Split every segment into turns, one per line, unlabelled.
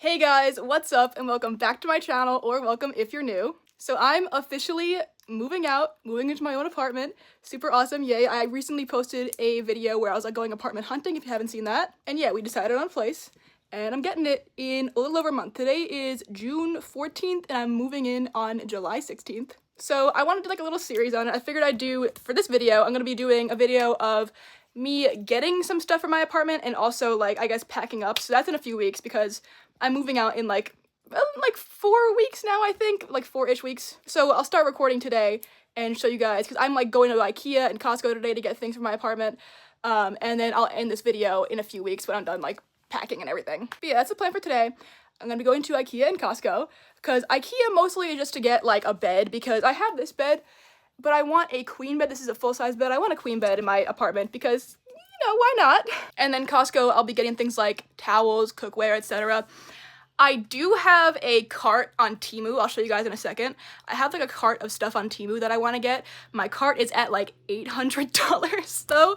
Hey guys, what's up and welcome back to my channel, or welcome if you're new. So I'm officially moving into my own apartment. Super awesome, yay. I recently posted a video where I was like going apartment hunting, if you haven't seen that. And yeah, we decided on a place and I'm getting it in a little over a month. Today is June 14th and I'm moving in on July 16th. So I wanted to do like a little series on it. I figured I'd do, for this video, I'm gonna be doing a video of me getting some stuff from my apartment and also like, I guess, packing up. So that's in a few weeks because I'm moving out in like 4 weeks now, I think, like 4-ish weeks. So I'll start recording today and show you guys, because I'm like going to IKEA and Costco today to get things for my apartment. And then I'll end this video in a few weeks when I'm done like packing and everything. But yeah, that's the plan for today. I'm gonna be going to IKEA and Costco, because IKEA mostly is just to get like a bed, because I have this bed, but I want a queen bed. This is a full-size bed. I want a queen bed in my apartment because, you know, why not? And then Costco, I'll be getting things like towels, cookware, etc. I do have a cart on Temu. I'll show you guys in a second. I have like a cart of stuff on Temu that I want to get. My cart is at like $800 though.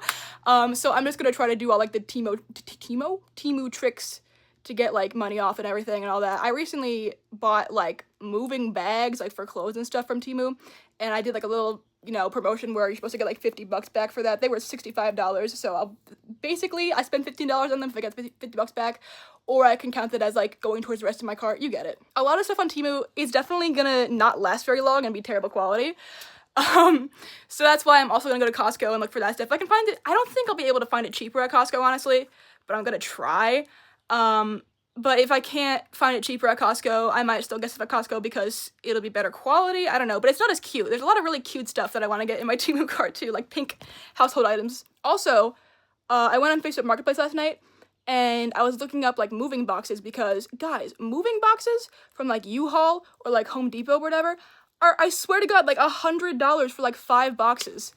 So I'm just gonna try to do all like the Temu tricks to get like money off and everything and all that. I recently bought like moving bags like for clothes and stuff from Temu, and I did like a little, you know, promotion where you're supposed to get like $50 back for that. They were $65, so I spent $15 on them if I get $50 back, or I can count it as like going towards the rest of my cart. You get it. A lot of stuff on Temu is definitely gonna not last very long and be terrible quality. So that's why I'm also gonna go to Costco and look for that stuff. If I can find it, I don't think I'll be able to find it cheaper at Costco, honestly, but I'm gonna try. But if I can't find it cheaper at Costco, I might still get stuff at Costco because it'll be better quality. I don't know, but it's not as cute. There's a lot of really cute stuff that I want to get in my Temu cart too, like pink household items. Also, I went on Facebook Marketplace last night and I was looking up like moving boxes, because guys, moving boxes from like U-Haul or like Home Depot or whatever are, I swear to God, like $100 for like 5 boxes.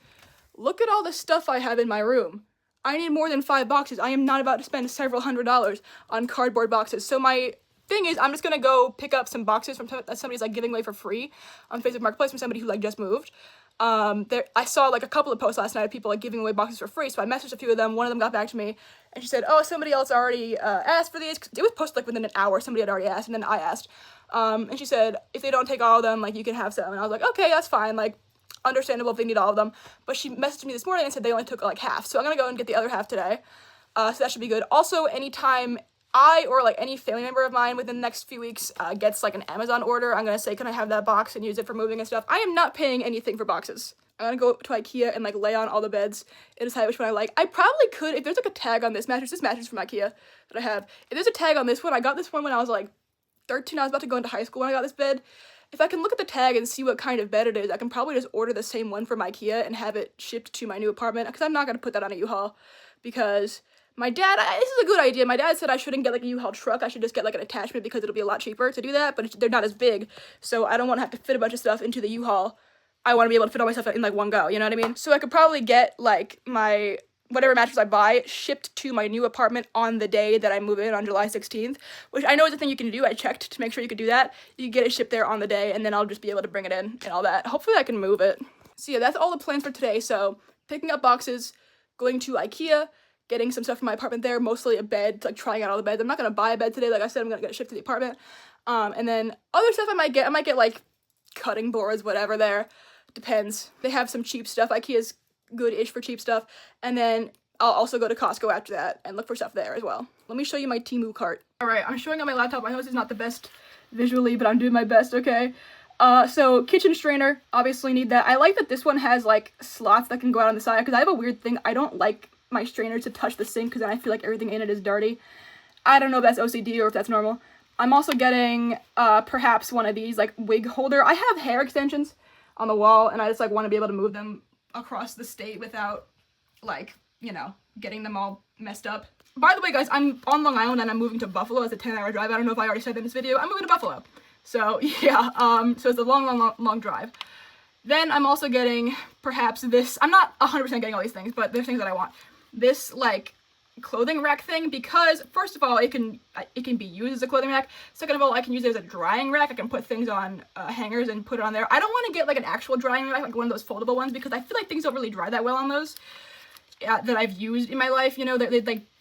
Look at all the stuff I have in my room. I need more than 5 boxes. I am not about to spend several $100s on cardboard boxes. So my thing is, I'm just gonna go pick up some boxes from that somebody's like giving away for free on Facebook Marketplace from somebody who like just moved. I saw like a couple of posts last night of people like giving away boxes for free, so I messaged a few of them. One of them got back to me and she said, oh, somebody else already asked for these. It was posted like within an hour. Somebody had already asked, and then I asked. And she said, if they don't take all of them, like you can have some. And I was like, okay, that's fine. Like, understandable if they need all of them. But she messaged me this morning and said they only took like half, so I'm gonna go and get the other half today. So that should be good. Also, anytime I or like any family member of mine within the next few weeks gets like an Amazon order, I'm gonna say, can I have that box and use it for moving and stuff? I am not paying anything for boxes. I'm gonna go to IKEA and like lay on all the beds and decide which one I like. I probably could, if there's like a tag on this mattress from IKEA that I have, if there's a tag on this one, I got this one when I was like 13. I was about to go into high school when I got this bed. If I can look at the tag and see what kind of bed it is, I can probably just order the same one from IKEA and have it shipped to my new apartment, because I'm not going to put that on a U-Haul, because my dad, this is a good idea. My dad said I shouldn't get like a U-Haul truck. I should just get like an attachment because it'll be a lot cheaper to do that, but they're not as big, so I don't want to have to fit a bunch of stuff into the U-Haul. I want to be able to fit all my stuff in like one go, you know what I mean? So I could probably get like my whatever mattress I buy shipped to my new apartment on the day that I move in on July 16th, which I know is a thing you can do. I checked to make sure you could do that. You can get it shipped there on the day, and then I'll just be able to bring it in and all that. Hopefully I can move it. So yeah, that's all the plans for today. So picking up boxes, going to IKEA, getting some stuff from my apartment there, mostly a bed, like trying out all the beds. I'm not going to buy a bed today. Like I said, I'm going to get it shipped to the apartment. And then other stuff I might get like cutting boards, whatever there. Depends. They have some cheap stuff. IKEA's good-ish for cheap stuff. And then I'll also go to Costco after that and look for stuff there as well. Let me show you my Temu cart. Alright, I'm showing on my laptop. I know this is not the best visually, but I'm doing my best, okay? So kitchen strainer, obviously need that. I like that this one has like slots that can go out on the side, because I have a weird thing. I don't like my strainer to touch the sink because then I feel like everything in it is dirty. I don't know if that's OCD or if that's normal. I'm also getting perhaps one of these like wig holder. I have hair extensions on the wall and I just like want to be able to move them across the state without like, you know, getting them all messed up. By the way, guys, I'm on Long Island and I'm moving to Buffalo. It's a 10-hour drive. I don't know if I already said that in this video. I'm moving to Buffalo. So yeah, so it's a long drive. Then I'm also getting perhaps this. I'm not 100% getting all these things, but there's things that I want. This like clothing rack thing, because first of all, it can be used as a clothing rack. Second of all, I can use it as a drying rack. I can put things on hangers and put it on there. I don't want to get like an actual drying rack, like one of those foldable ones, because I feel like things don't really dry that well on those. that I've used in my life, you know, that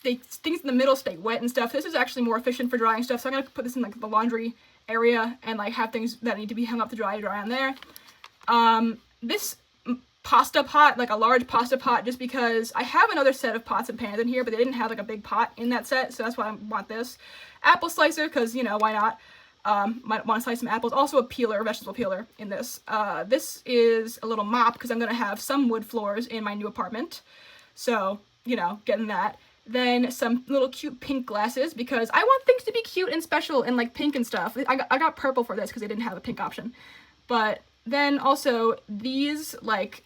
things in the middle stay wet and stuff. This is actually more efficient for drying stuff, so I'm gonna put this in like the laundry area and like have things that need to be hung up to dry on there. This pasta pot, like a large pasta pot, just because I have another set of pots and pans in here, but they didn't have like a big pot in that set, so that's why I want this. Apple slicer, because, you know, why not? Might want to slice some apples. Also a peeler, vegetable peeler in this. This is a little mop, because I'm going to have some wood floors in my new apartment. So, you know, getting that. Then some little cute pink glasses, because I want things to be cute and special and like pink and stuff. I got purple for this because they didn't have a pink option. But then also these like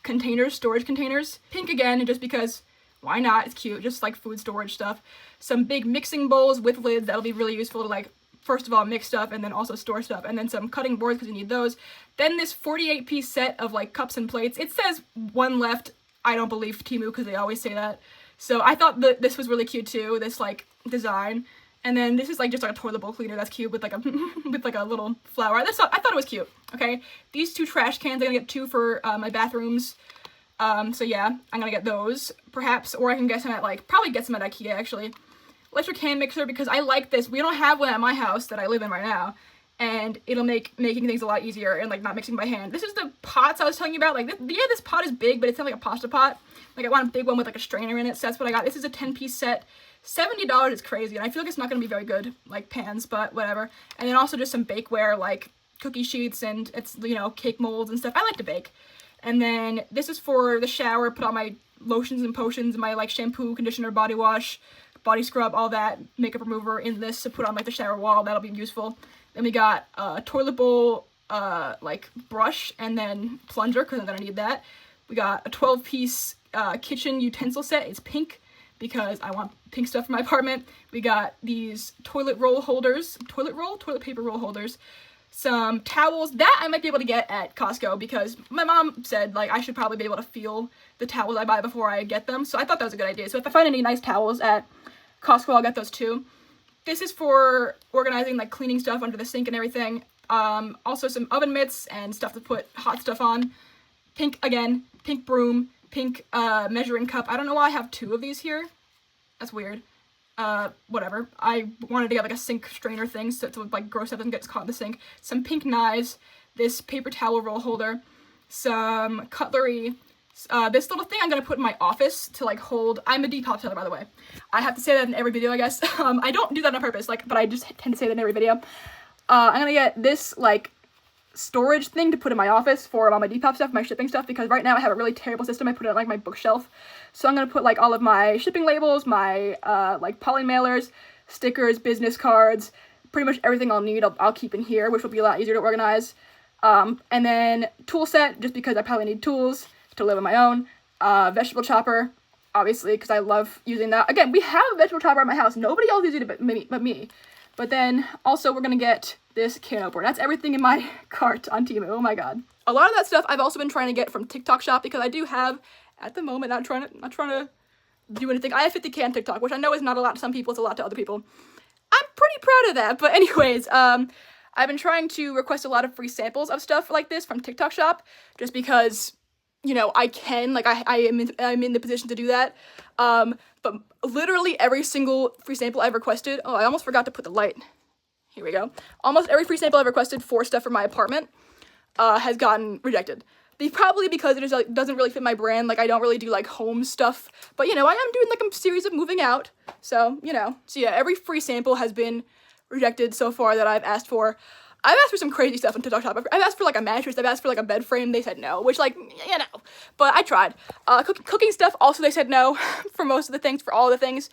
containers, storage containers. Pink again, just because why not? It's cute, just like food storage stuff. Some big mixing bowls with lids that'll be really useful to like, first of all, mix stuff and then also store stuff. And then some cutting boards because you need those. Then this 48-piece set of like cups and plates. It says one left. I don't believe Temu because they always say that. So I thought that this was really cute too, this like design. And then this is like just like a toilet bowl cleaner that's cute with like a with like a little flower. I thought it was cute. Okay, these 2 trash cans, I'm gonna get 2 for my bathrooms. So yeah, I'm gonna get those perhaps, or I can get some at like, probably get some at IKEA actually. Electric hand mixer, because I like this. We don't have one at my house that I live in right now, and it'll make making things a lot easier and like not mixing by hand. This is the pots I was telling you about. Like this pot is big, but it's not like a pasta pot. Like I want a big one with like a strainer in it, so that's what I got. This is a 10-piece set. $70 is crazy, and I feel like it's not gonna be very good, like pans, but whatever. And then also just some bakeware, like cookie sheets, and it's, you know, cake molds and stuff. I like to bake. And then this is for the shower, put all my lotions and potions, my like shampoo, conditioner, body wash, body scrub, all that, makeup remover in this to put on like the shower wall. That'll be useful. Then we got a toilet bowl, like brush, and then plunger, because I'm gonna need that. We got a 12-piece kitchen utensil set. It's pink because I want pink stuff for my apartment. We got these toilet paper roll holders, some towels that I might be able to get at Costco, because my mom said like I should probably be able to feel the towels I buy before I get them, so I thought that was a good idea. So if I find any nice towels at Costco, I'll get those too. This is for organizing like cleaning stuff under the sink and everything. Also some oven mitts and stuff to put hot stuff on. Pink again, pink broom, pink measuring cup. I don't know why I have 2 of these here. That's weird. Whatever. I wanted to get like a sink strainer thing so to like gross stuff doesn't get caught in the sink. Some pink knives, this paper towel roll holder, some cutlery, this little thing I'm gonna put in my office to like hold. I'm a Depop seller, by the way. I have to say that in every video, I guess. I don't do that on purpose, like, but I just tend to say that in every video. I'm gonna get this like storage thing to put in my office for all my Depop stuff, my shipping stuff, because right now I have a really terrible system. I put it on like my bookshelf. So I'm gonna put like all of my shipping labels, my like poly mailers, stickers, business cards, pretty much everything I'll need I'll keep in here, which will be a lot easier to organize. And then tool set, just because I probably need tools to live on my own. Vegetable chopper, obviously, because I love using that. Again, we have a vegetable chopper at my house. Nobody else uses it but me. But then also we're gonna get this can opener. That's everything in my cart on Temu. Oh my god. A lot of that stuff I've also been trying to get from TikTok Shop, because I do have, at the moment, not trying to do anything. I have 50K on TikTok, which I know is not a lot to some people, it's a lot to other people. I'm pretty proud of that. But anyways, I've been trying to request a lot of free samples of stuff like this from TikTok Shop, just because, you know, I can, like, I'm in the position to do that. But literally every single free sample I've requested, oh, I almost forgot to put the light. Here we go. Almost every free sample I've requested for stuff for my apartment has gotten rejected. Probably because it is, like, doesn't really fit my brand. Like, I don't really do, like, home stuff. But, you know, I am doing, like, a series of moving out. So, you know. So, yeah, every free sample has been rejected so far that I've asked for. I've asked for some crazy stuff on TikTok Shop. I've asked for, like, a mattress. I've asked for, like, a bed frame. They said no, which, like, you know. But I tried. Cooking stuff, also they said no for most of the things, for all the things.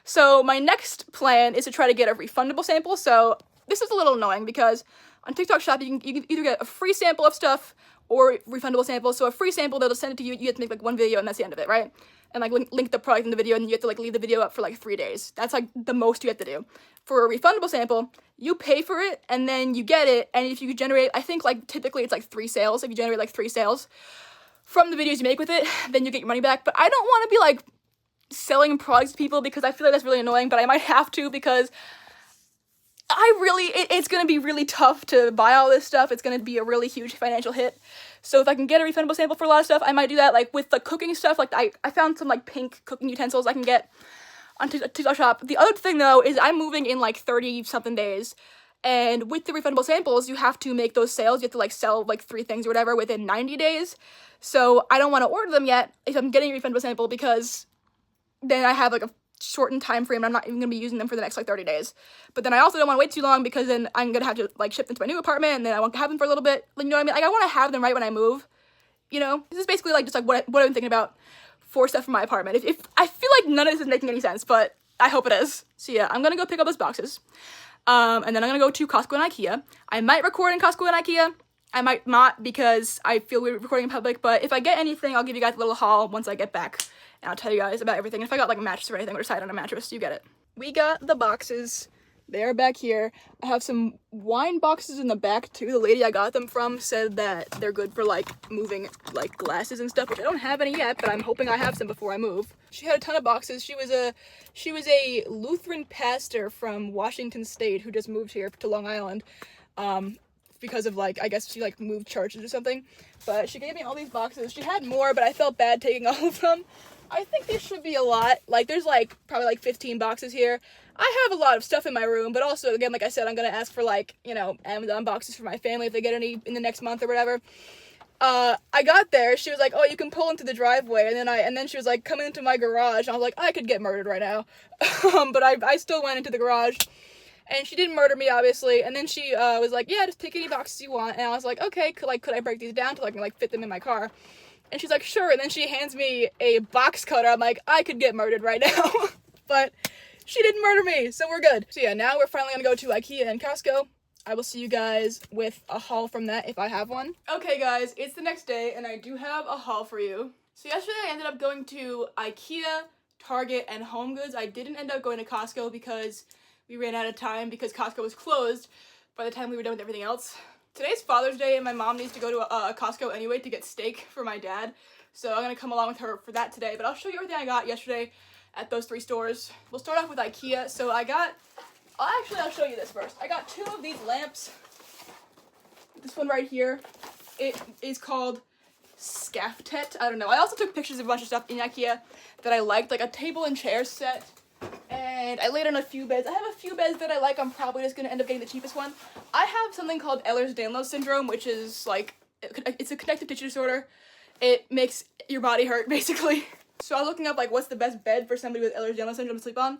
So my next plan is to try to get a refundable sample. So this is a little annoying because on TikTok Shop, you can either get a free sample of stuff or refundable sample. So a free sample, they'll just send it to you. You have to make, like, one video, and that's the end of it, right? And, like, link the product in the video, and you have to, like, leave the video up for, like, 3 days. That's, like, the most you have to do. For a refundable sample, you pay for it, and then you get it, and if you generate, I think, like, typically it's, like, 3 sales. If you generate, like, 3 sales from the videos you make with it, then you get your money back. But I don't want to be, like, selling products to people because I feel like that's really annoying, but I might have to because it's gonna be really tough to buy all this stuff. It's gonna be a really huge financial hit. So if I can get a refundable sample for a lot of stuff, I might do that. Like with the cooking stuff, like I found some like pink cooking utensils I can get on TikTok shop. The other thing though is I'm moving in like 30 something days. And with the refundable samples, you have to make those sales. You have to like sell like 3 things or whatever within 90 days. So I don't want to order them yet if I'm getting a refundable sample, because then I have like a shortened time frame. I'm not even gonna be using them for the next like 30 days. But then I also don't want to wait too long, because then I'm gonna have to like ship them to my new apartment, and then I won't have them for a little bit. Like, you know what I mean? Like I want to have them right when I move. You know, this is basically like just like what I'm thinking about for stuff for my apartment. If I feel like none of this is making any sense, but I hope it is. So yeah, I'm gonna go pick up those boxes. And then I'm gonna go to Costco and IKEA. I might record in Costco and IKEA. I might not, because I feel weird recording in public, but if I get anything, I'll give you guys a little haul once I get back, and I'll tell you guys about everything. If I got like a mattress or anything, or decide on a mattress, you get it. We got the boxes. They're back here. I have some wine boxes in the back too. The lady I got them from said that they're good for like moving like glasses and stuff, which I don't have any yet, but I'm hoping I have some before I move. She had a ton of boxes. She was a Lutheran pastor from Washington State who just moved here to Long Island, because of like, I guess she like moved churches or something. But she gave me all these boxes. She had more, but I felt bad taking all of them. I think there should be a lot. Like there's like probably like 15 boxes here. I have a lot of stuff in my room, but also, again, like I said, I'm gonna ask for like, you know, Amazon boxes for my family if they get any in the next month or whatever. I got there, she was like, oh, you can pull into the driveway, and then she was like, come into my garage, and I was like, I could get murdered right now. But I still went into the garage, and she didn't murder me, obviously, and then she was like, yeah, just pick any boxes you want, and I was like, okay, could I break these down to like fit them in my car? And she's like, sure, and then she hands me a box cutter. I'm like, I could get murdered right now. But she didn't murder me, so we're good. So yeah, now we're finally gonna go to IKEA and Costco. I will see you guys with a haul from that if I have one. Okay guys, it's the next day, and I do have a haul for you. So yesterday I ended up going to IKEA, Target, and Home Goods. I didn't end up going to Costco because we ran out of time, because Costco was closed by the time we were done with everything else. Today's Father's Day, and my mom needs to go to a Costco anyway to get steak for my dad. So I'm gonna come along with her for that today, but I'll show you everything I got yesterday at those 3 stores. We'll start off with IKEA. So I'll show you this first. I got 2 of these lamps. This one right here, it is called Skaftet. I don't know. I also took pictures of a bunch of stuff in IKEA that I liked, like a table and chair set. And I laid on a few beds. I have a few beds that I like. I'm probably just gonna end up getting the cheapest one. I have something called Ehlers-Danlos syndrome, which is like, it's a connective tissue disorder. It makes your body hurt, basically. So I was looking up like what's the best bed for somebody with Ehlers-Danlos syndrome to sleep on.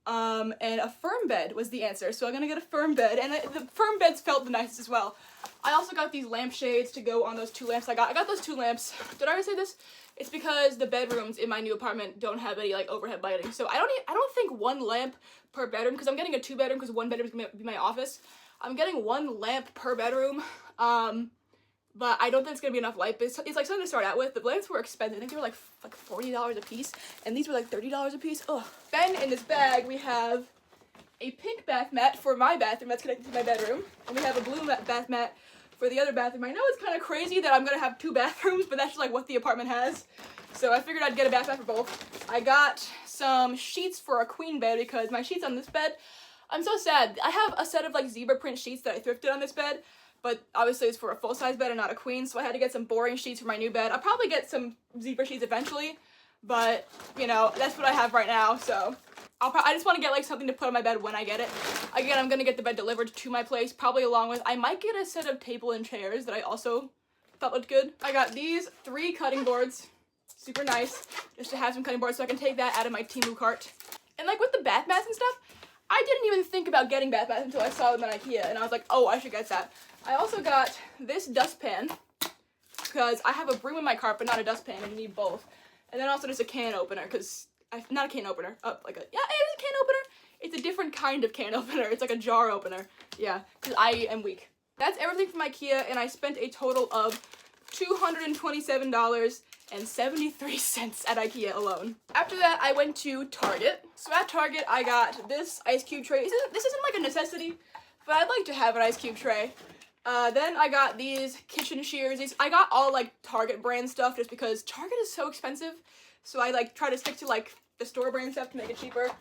And a firm bed was the answer. So I'm gonna get a firm bed, and the firm beds felt the nicest as well. I also got these lampshades to go on those 2 lamps I got those 2 lamps. Did I already say this? It's because the bedrooms in my new apartment don't have any like overhead lighting. So I don't think 1 lamp per bedroom, because I'm getting a 2-bedroom because 1 bedroom is gonna be my office. I'm getting 1 lamp per bedroom. But I don't think it's gonna be enough light. But it's like something to start out with. The lamps were expensive. I think they were like $40 a piece, and these were like $30 a piece. Ugh. Then in this bag we have a pink bath mat for my bathroom that's connected to my bedroom, and we have a blue bath mat for the other bathroom. I know it's kind of crazy that I'm gonna have 2 bathrooms, but that's just like what the apartment has. So I figured I'd get a bath mat for both. I got some sheets for a queen bed, because my sheets on this bed, I'm so sad. I have a set of like zebra print sheets that I thrifted on this bed, but obviously it's for a full-size bed and not a queen, so I had to get some boring sheets for my new bed. I'll probably get some zebra sheets eventually, but, you know, that's what I have right now, so I just want to get like something to put on my bed when I get it. Again, I'm gonna get the bed delivered to my place, probably along with, I might get a set of table and chairs that I also thought looked good. I got these 3 cutting boards, super nice, just to have some cutting boards so I can take that out of my Temu cart. And like with the bath mats and stuff, I didn't even think about getting bath mats until I saw them at IKEA, and I was like, oh, I should get that. I also got this dustpan, because I have a broom in my cart, but not a dustpan, and you need both. And then also just a can opener, because, not a can opener, yeah, it is a can opener. It's a different kind of can opener. It's like a jar opener, yeah, because I am weak. That's everything from IKEA, and I spent a total of $227.73 at IKEA alone. After that, I went to Target. So at Target, I got this ice cube tray. This isn't like a necessity, but I'd like to have an ice cube tray. Then I got these kitchen shears. I got all like Target brand stuff just because Target is so expensive. So I like try to stick to like the store brand stuff to make it cheaper.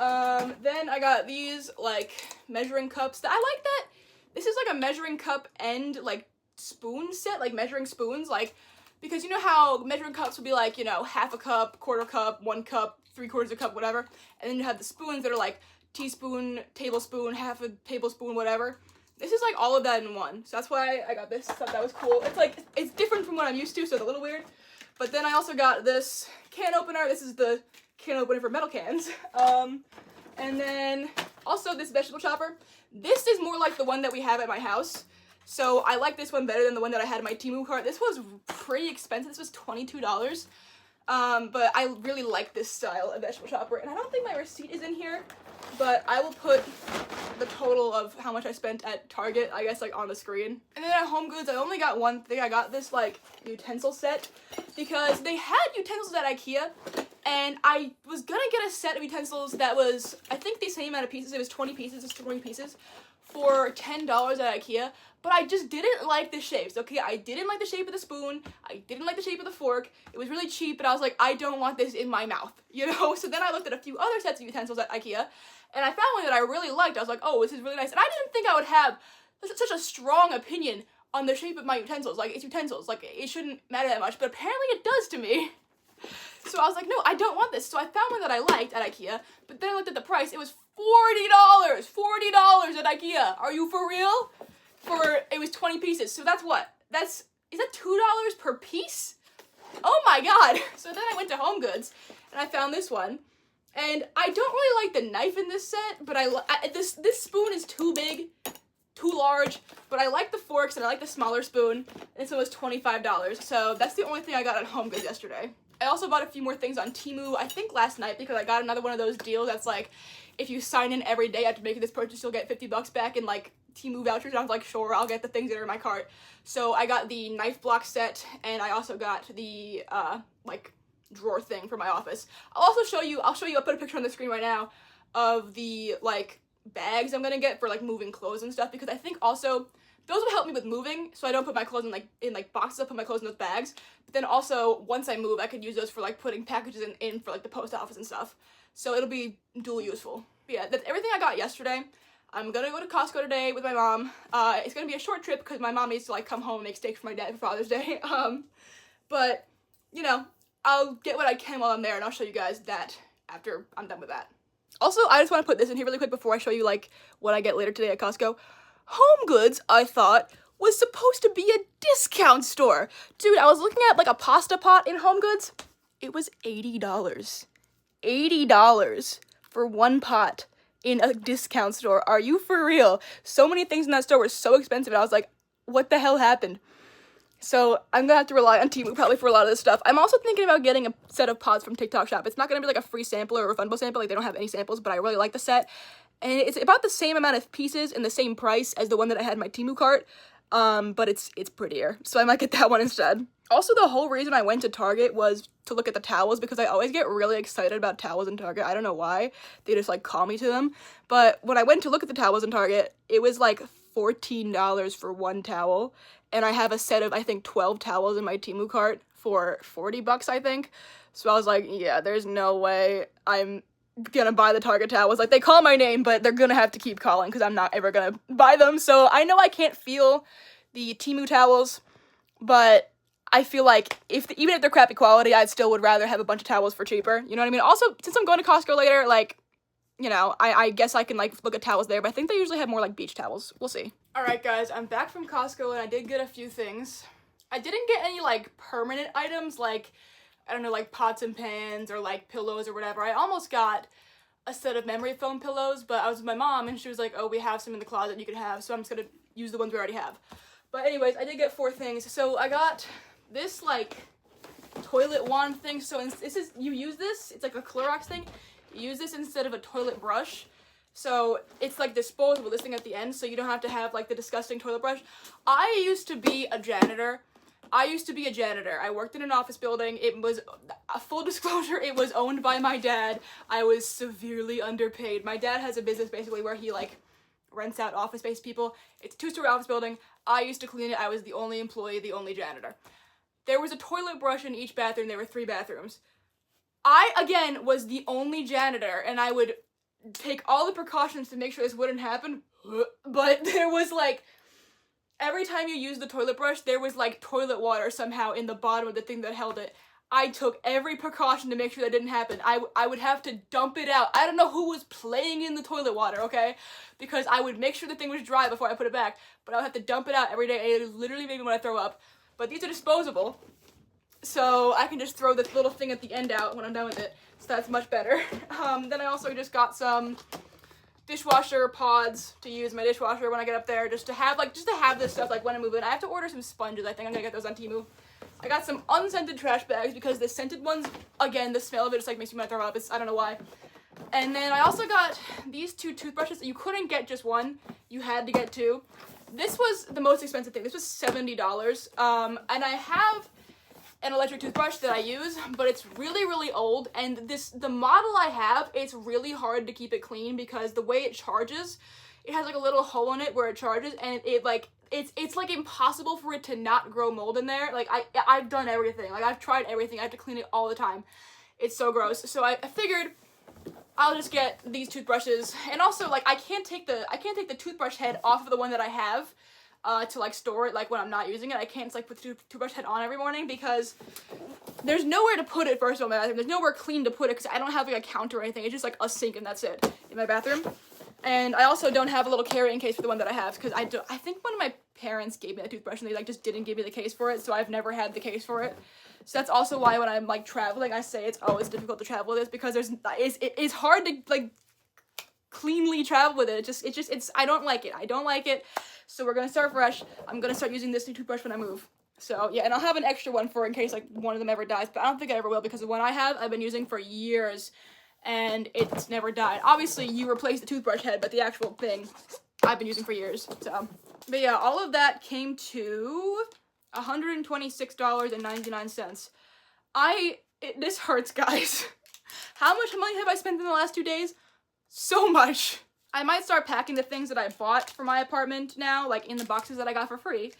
Then I got these, like, measuring cups. I like that. This is, like, a measuring cup and, like, spoon set, like, measuring spoons, like, because you know how measuring cups would be, like, you know, half a cup, quarter cup, 1 cup, 3/4 a cup, whatever, and then you have the spoons that are, like, teaspoon, tablespoon, half a tablespoon, whatever. This is, like, all of that in one, so that's why I got this. I thought that was cool. It's, like, it's different from what I'm used to, so it's a little weird. But then I also got this can opener. This is the can opener for metal cans. And then also this vegetable chopper. This is more like the one that we have at my house. So I like this one better than the one that I had in my Temu cart. This was pretty expensive. This was $22. But I really like this style of vegetable chopper. And I don't think my receipt is in here, but I will put the total of how much I spent at Target, I guess, like, on the screen. And then at HomeGoods, I only got one thing. I got this, like, utensil set because they had utensils at IKEA, and I was gonna get a set of utensils that was, I think, the same amount of pieces. It was 20 pieces, it's 20 pieces, for $10 at IKEA, but I just didn't like the shapes, okay? I didn't like the shape of the spoon, I didn't like the shape of the fork, it was really cheap, but I was like, I don't want this in my mouth, you know? So then I looked at a few other sets of utensils at IKEA, and I found one that I really liked. I was like, oh, this is really nice, and I didn't think I would have such a strong opinion on the shape of my utensils. Like, it's utensils, like, it shouldn't matter that much, but apparently it does to me. So I was like, no, I don't want this. So I found one that I liked at IKEA, but then I looked at the price. It was $40! $40 at IKEA. Are you for real? It was 20 pieces. So that's what? Is that $2 per piece? Oh my god. So then I went to HomeGoods, and I found this one. And I don't really like the knife in this set, but this spoon is too big, too large, but I like the forks, and I like the smaller spoon, and so it was $25. So that's the only thing I got at HomeGoods yesterday. I also bought a few more things on Temu, I think last night, because I got another one of those deals that's like, if you sign in every day after making this purchase, you'll get $50 back in, like, Temu vouchers. And I was like, sure, I'll get the things that are in my cart. So I got the knife block set, and I also got the, like, drawer thing for my office. I'll show you, I'll put a picture on the screen right now of the, like, bags I'm gonna get for, like, moving clothes and stuff, because I think also those will help me with moving, so I don't put my clothes in boxes. I'll put my clothes in those bags. But then also, once I move, I could use those for, like, putting packages in for, like, the post office and stuff. So it'll be dual useful. But yeah, that's everything I got yesterday. I'm gonna go to Costco today with my mom. It's gonna be a short trip because my mom needs to, like, come home and make steak for my dad for Father's Day. But, you know, I'll get what I can while I'm there, and I'll show you guys that after I'm done with that. Also, I just want to put this in here really quick before I show you, like, what I get later today at Costco. HomeGoods, I thought, was supposed to be a discount store. Dude, I was looking at, like, a pasta pot in HomeGoods. It was $80. $80 for one pot in a discount store. Are you for real? So many things in that store were so expensive, and I was like, what the hell happened? So I'm gonna have to rely on Temu probably for a lot of this stuff. I'm also thinking about getting a set of pots from TikTok Shop. It's not gonna be like a free sampler or a refundable sample, like they don't have any samples, but I really like the set. And it's about the same amount of pieces and the same price as the one that I had in my Temu cart, but it's prettier. So I might get that one instead. Also, the whole reason I went to Target was to look at the towels, because I always get really excited about towels in Target. I don't know why. They just, like, call me to them. But when I went to look at the towels in Target, it was, like, $14 for one towel. And I have a set of, I think, 12 towels in my Temu cart for $40, I think. So I was like, yeah, there's no way I'm gonna buy the Target towels. Like, they call my name, but they're gonna have to keep calling because I'm not ever gonna buy them. So I know I can't feel the Temu towels, but I feel like even if they're crappy quality, I still would rather have a bunch of towels for cheaper. You know what I mean? Also, since I'm going to Costco later, like, you know, I guess I can, like, look at towels there, but I think they usually have more, like, beach towels. We'll see. Alright, guys, I'm back from Costco, and I did get a few things. I didn't get any, like, permanent items, like, I don't know, like, pots and pans or, like, pillows or whatever. I almost got a set of memory foam pillows, but I was with my mom, and she was like, oh, we have some in the closet you could have, so I'm just gonna use the ones we already have. But anyways, I did get 4 things. So I got this, like, toilet wand thing. So you use this, it's like a Clorox thing. You use this instead of a toilet brush. So it's, like, disposable, this thing at the end, so you don't have to have, like, the disgusting toilet brush. I used to be a janitor. I worked in an office building. It was, full disclosure, it was owned by my dad. I was severely underpaid. My dad has a business, basically, where he, like, rents out office space people. It's a 2-story office building. I used to clean it. I was the only employee, the only janitor. There was a toilet brush in each bathroom. There were 3 bathrooms. I, again, was the only janitor, and I would take all the precautions to make sure this wouldn't happen, but there was like, every time you use the toilet brush, there was like toilet water somehow in the bottom of the thing that held it. I took every precaution to make sure that didn't happen. I would have to dump it out. I don't know who was playing in the toilet water, okay? Because I would make sure the thing was dry before I put it back, but I would have to dump it out every day, and it literally made me want to throw up. But these are disposable, so I can just throw this little thing at the end out when I'm done with it, so that's much better. Then I also just got some dishwasher pods to use in my dishwasher when I get up there, just to have this stuff like when I move in. I have to order some sponges. I think I'm gonna get those on Temu. I got some unscented trash bags because the scented ones, again, the smell of it just like makes me want to throw up. I don't know why. And then I also got these 2 toothbrushes that you couldn't get just one. You had to get 2. This was the most expensive thing. This was $70. And I have an electric toothbrush that I use, but it's really, really old. And the model I have, it's really hard to keep it clean because the way it charges, it has like a little hole in it where it charges, and it's like impossible for it to not grow mold in there. Like I've done everything. Like I've tried everything. I have to clean it all the time. It's so gross. So I figured I'll just get these toothbrushes. And also, like, I can't take the toothbrush head off of the one that I have to like store it like when I'm not using it. I can't just like put the toothbrush head on every morning because there's nowhere to put it. First of all, in my bathroom, there's nowhere clean to put it because I don't have like a counter or anything. It's just like a sink and that's it in my bathroom. And I also don't have a little carrying case for the one that I have because I think one of my parents gave me a toothbrush and they like just didn't give me the case for it, so I've never had the case for it. So that's also why when I'm like traveling, I say it's always difficult to travel with this because it is hard to like cleanly travel with it. I don't like it. So we're gonna start fresh. I'm gonna start using this new toothbrush when I move. So yeah, and I'll have an extra one in case like one of them ever dies, but I don't think I ever will because the one I have I've been using for years and it's never died. Obviously you replace the toothbrush head, but the actual thing I've been using for years. So, but yeah, all of that came to $126.99. This hurts, guys. How much money have I spent in the last 2 days? So much. I might start packing the things that I bought for my apartment now, like in the boxes that I got for free,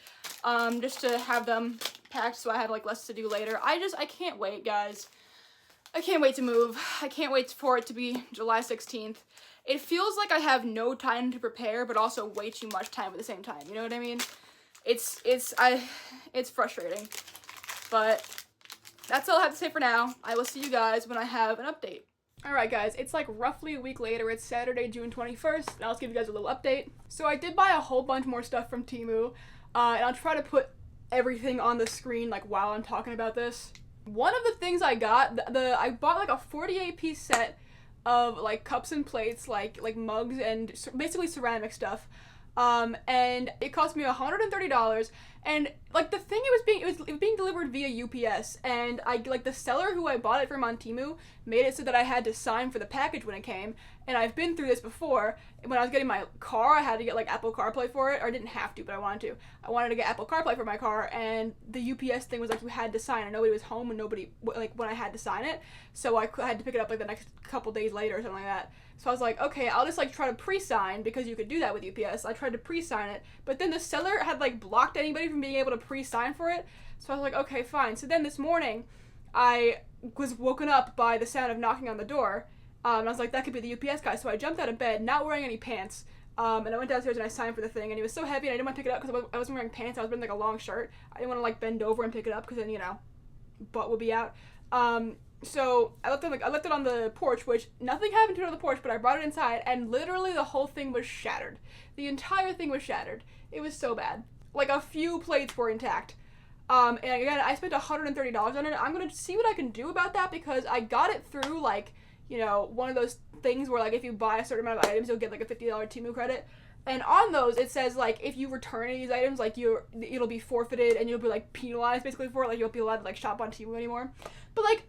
just to have them packed so I have like less to do later. I can't wait, guys. I can't wait to move. I can't wait for it to be July 16th. It feels like I have no time to prepare, but also way too much time at the same time. You know what I mean? It's frustrating. But that's all I have to say for now. I will see you guys when I have an update. Alright guys, it's like roughly a week later. It's Saturday, June 21st, and I'll just give you guys a little update. So I did buy a whole bunch more stuff from Temu, and I'll try to put everything on the screen like while I'm talking about this. One of the things I got, I bought like a 48-piece set of like cups and plates, like mugs and basically ceramic stuff. And it cost me $130, and like the thing it was being delivered via UPS, and the seller who I bought it from on Temu made it so that I had to sign for the package when it came, and I've been through this before. When I was getting my car, I had to get like Apple CarPlay for it, or I didn't have to, but I wanted to get Apple CarPlay for my car, and the UPS thing was like you had to sign, and nobody was home and nobody like when I had to sign it, so I had to pick it up like the next couple days later or something like that. So I was like, okay, I'll just like try to pre-sign because you could do that with UPS. I tried to pre-sign it, but then the seller had like blocked anybody from being able to pre-sign for it. So I was like, okay, fine. So then this morning, I was woken up by the sound of knocking on the door. And I was like, that could be the UPS guy. So I jumped out of bed, not wearing any pants. And I went downstairs and I signed for the thing. And it was so heavy and I didn't want to pick it up because I wasn't wearing pants. I was wearing like a long shirt. I didn't want to like bend over and pick it up because then, you know, butt would be out. So I left it on the porch, which nothing happened to it on the porch, but I brought it inside and literally the whole thing was shattered. The entire thing was shattered. It was so bad. Like a few plates were intact. And again, I spent $130 on it. I'm going to see what I can do about that because I got it through like, you know, one of those things where like if you buy a certain amount of items, you'll get like a $50 Temu credit. And on those, it says like if you return any of these items, like it'll be forfeited and you'll be like penalized basically for it. Like you won't be allowed to like shop on Temu anymore. But like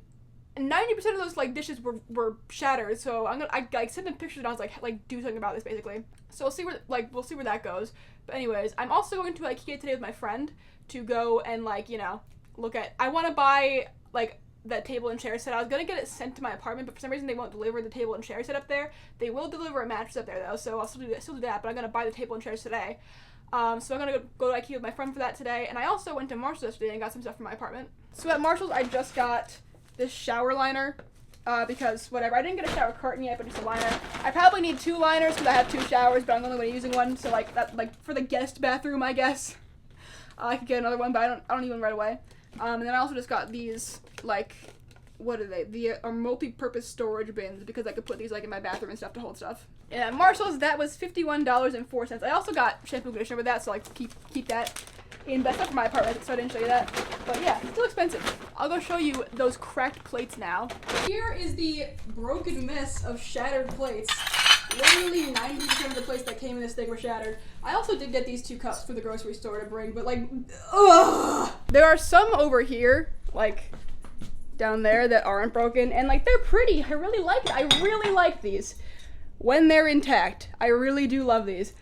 90% of those like dishes were shattered, so I like sent them pictures and I was like do something about this basically. So we'll see where that goes. But anyways, I'm also going to IKEA today with my friend to go and like, you know, look at. I want to buy like that table and chair set. I was gonna get it sent to my apartment, but for some reason they won't deliver the table and chair set up there. They will deliver a mattress up there though, so I'll still do that. But I'm gonna buy the table and chairs today. So I'm gonna go to IKEA with my friend for that today. And I also went to Marshall's yesterday and got some stuff for my apartment. So at Marshall's, I just got this shower liner. because whatever. I didn't get a shower curtain yet, but just a liner. I probably need 2 liners because I have 2 showers, but I'm only using one. So like that, like for the guest bathroom, I guess I could get another one, but I don't need one right away. And then I also just got these like, what are they? The multi-purpose storage bins because I could put these like in my bathroom and stuff to hold stuff. And at Marshall's, that was $51.04. I also got shampoo and conditioner with that, so like keep that in. That's not for my apartment, so I didn't show you that. But yeah, it's still expensive. I'll go show you those cracked plates now. Here is the broken mess of shattered plates. Literally 90% of the plates that came in this thing were shattered. I also did get these 2 cups for the grocery store to bring, but like, ugh! There are some over here, like down there, that aren't broken, and like they're pretty. I really like it. I really like these when they're intact. I really do love these.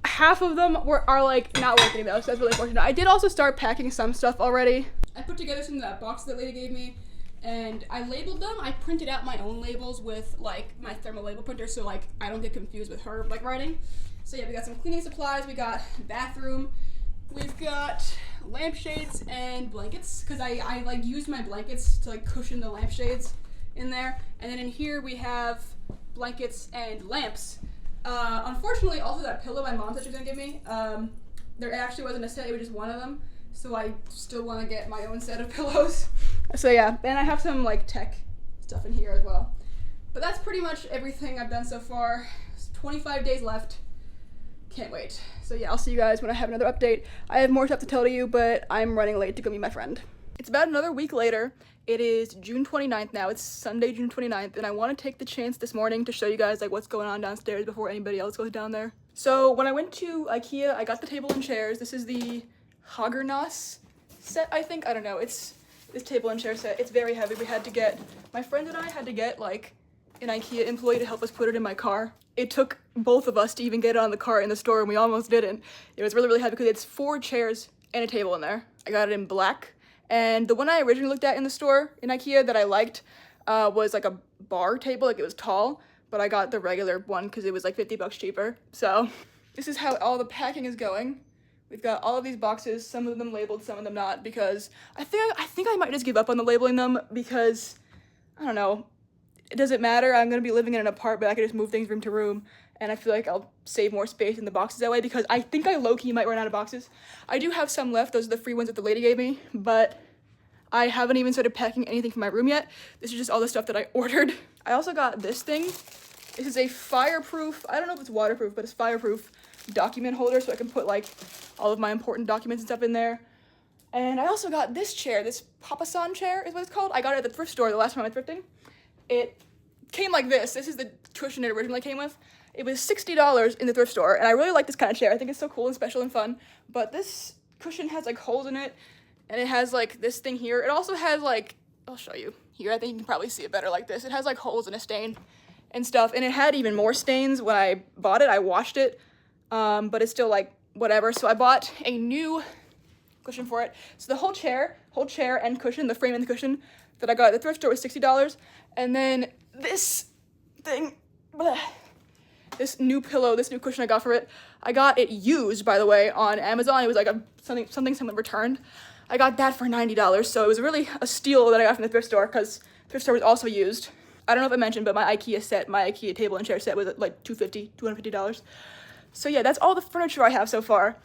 Half of them are like not working though, so that's really unfortunate. I did also start packing some stuff already. I put together some of that box that lady gave me, and I labeled them. I printed out my own labels with like my thermal label printer, so like I don't get confused with her like writing. So yeah, we got some cleaning supplies, we got bathroom, we've got lampshades and blankets, because I like used my blankets to like cushion the lampshades in there. And then in here we have blankets and lamps. Unfortunately, also that pillow my mom said she was gonna give me, there actually wasn't a set, it was just one of them. So I still want to get my own set of pillows. So yeah, and I have some like tech stuff in here as well. But that's pretty much everything I've done so far. It's 25 days left. Can't wait. So yeah, I'll see you guys when I have another update. I have more stuff to tell you, but I'm running late to go meet my friend. It's about another week later. It is June 29th now. It's Sunday, June 29th, and I want to take the chance this morning to show you guys like what's going on downstairs before anybody else goes down there. So when I went to IKEA, I got the table and chairs. This is the Hagernas set, I think. I don't know. It's this table and chair set. It's very heavy. My friend and I had to get like an IKEA employee to help us put it in my car. It took both of us to even get it on the car in the store, and we almost didn't. It was really, really heavy because it's 4 chairs and a table in there. I got it in black, and the one I originally looked at in the store in IKEA that I liked was like a bar table, like it was tall, but I got the regular one because it was like $50 cheaper. So this is how all the packing is going. We've got all of these boxes, some of them labeled, some of them not, because I think I might just give up on the labeling them because, I don't know, it doesn't matter. I'm gonna be living in an apartment. I can just move things room to room, and I feel like I'll save more space in the boxes that way because I think I low-key might run out of boxes. I do have some left. Those are the free ones that the lady gave me, but I haven't even started packing anything for my room yet. This is just all the stuff that I ordered. I also got this thing. This is a fireproof, I don't know if it's waterproof, but it's fireproof document holder, so I can put like all of my important documents and stuff in there. And I also got this chair, this Papasan chair is what it's called. I got it at the thrift store the last time I went thrifting. It came like this. This is the cushion it originally came with. It was $60 in the thrift store, and I really like this kind of chair. I think it's so cool and special and fun. But this cushion has like holes in it, and it has like this thing here. It also has like, I'll show you here. I think you can probably see it better like this. It has like holes and a stain and stuff, and it had even more stains when I bought it. I washed it, but it's still like whatever. So I bought a new cushion for it. So the whole chair and cushion, the frame and the cushion that I got at the thrift store was $60. And then this thing, this new pillow, this new cushion I got for it, I got it used, by the way, on Amazon. It was like something someone returned. I got that for $90, so it was really a steal that I got from the thrift store because thrift store was also used. I don't know if I mentioned, but my IKEA table and chair set was like $250. So yeah, that's all the furniture I have so far.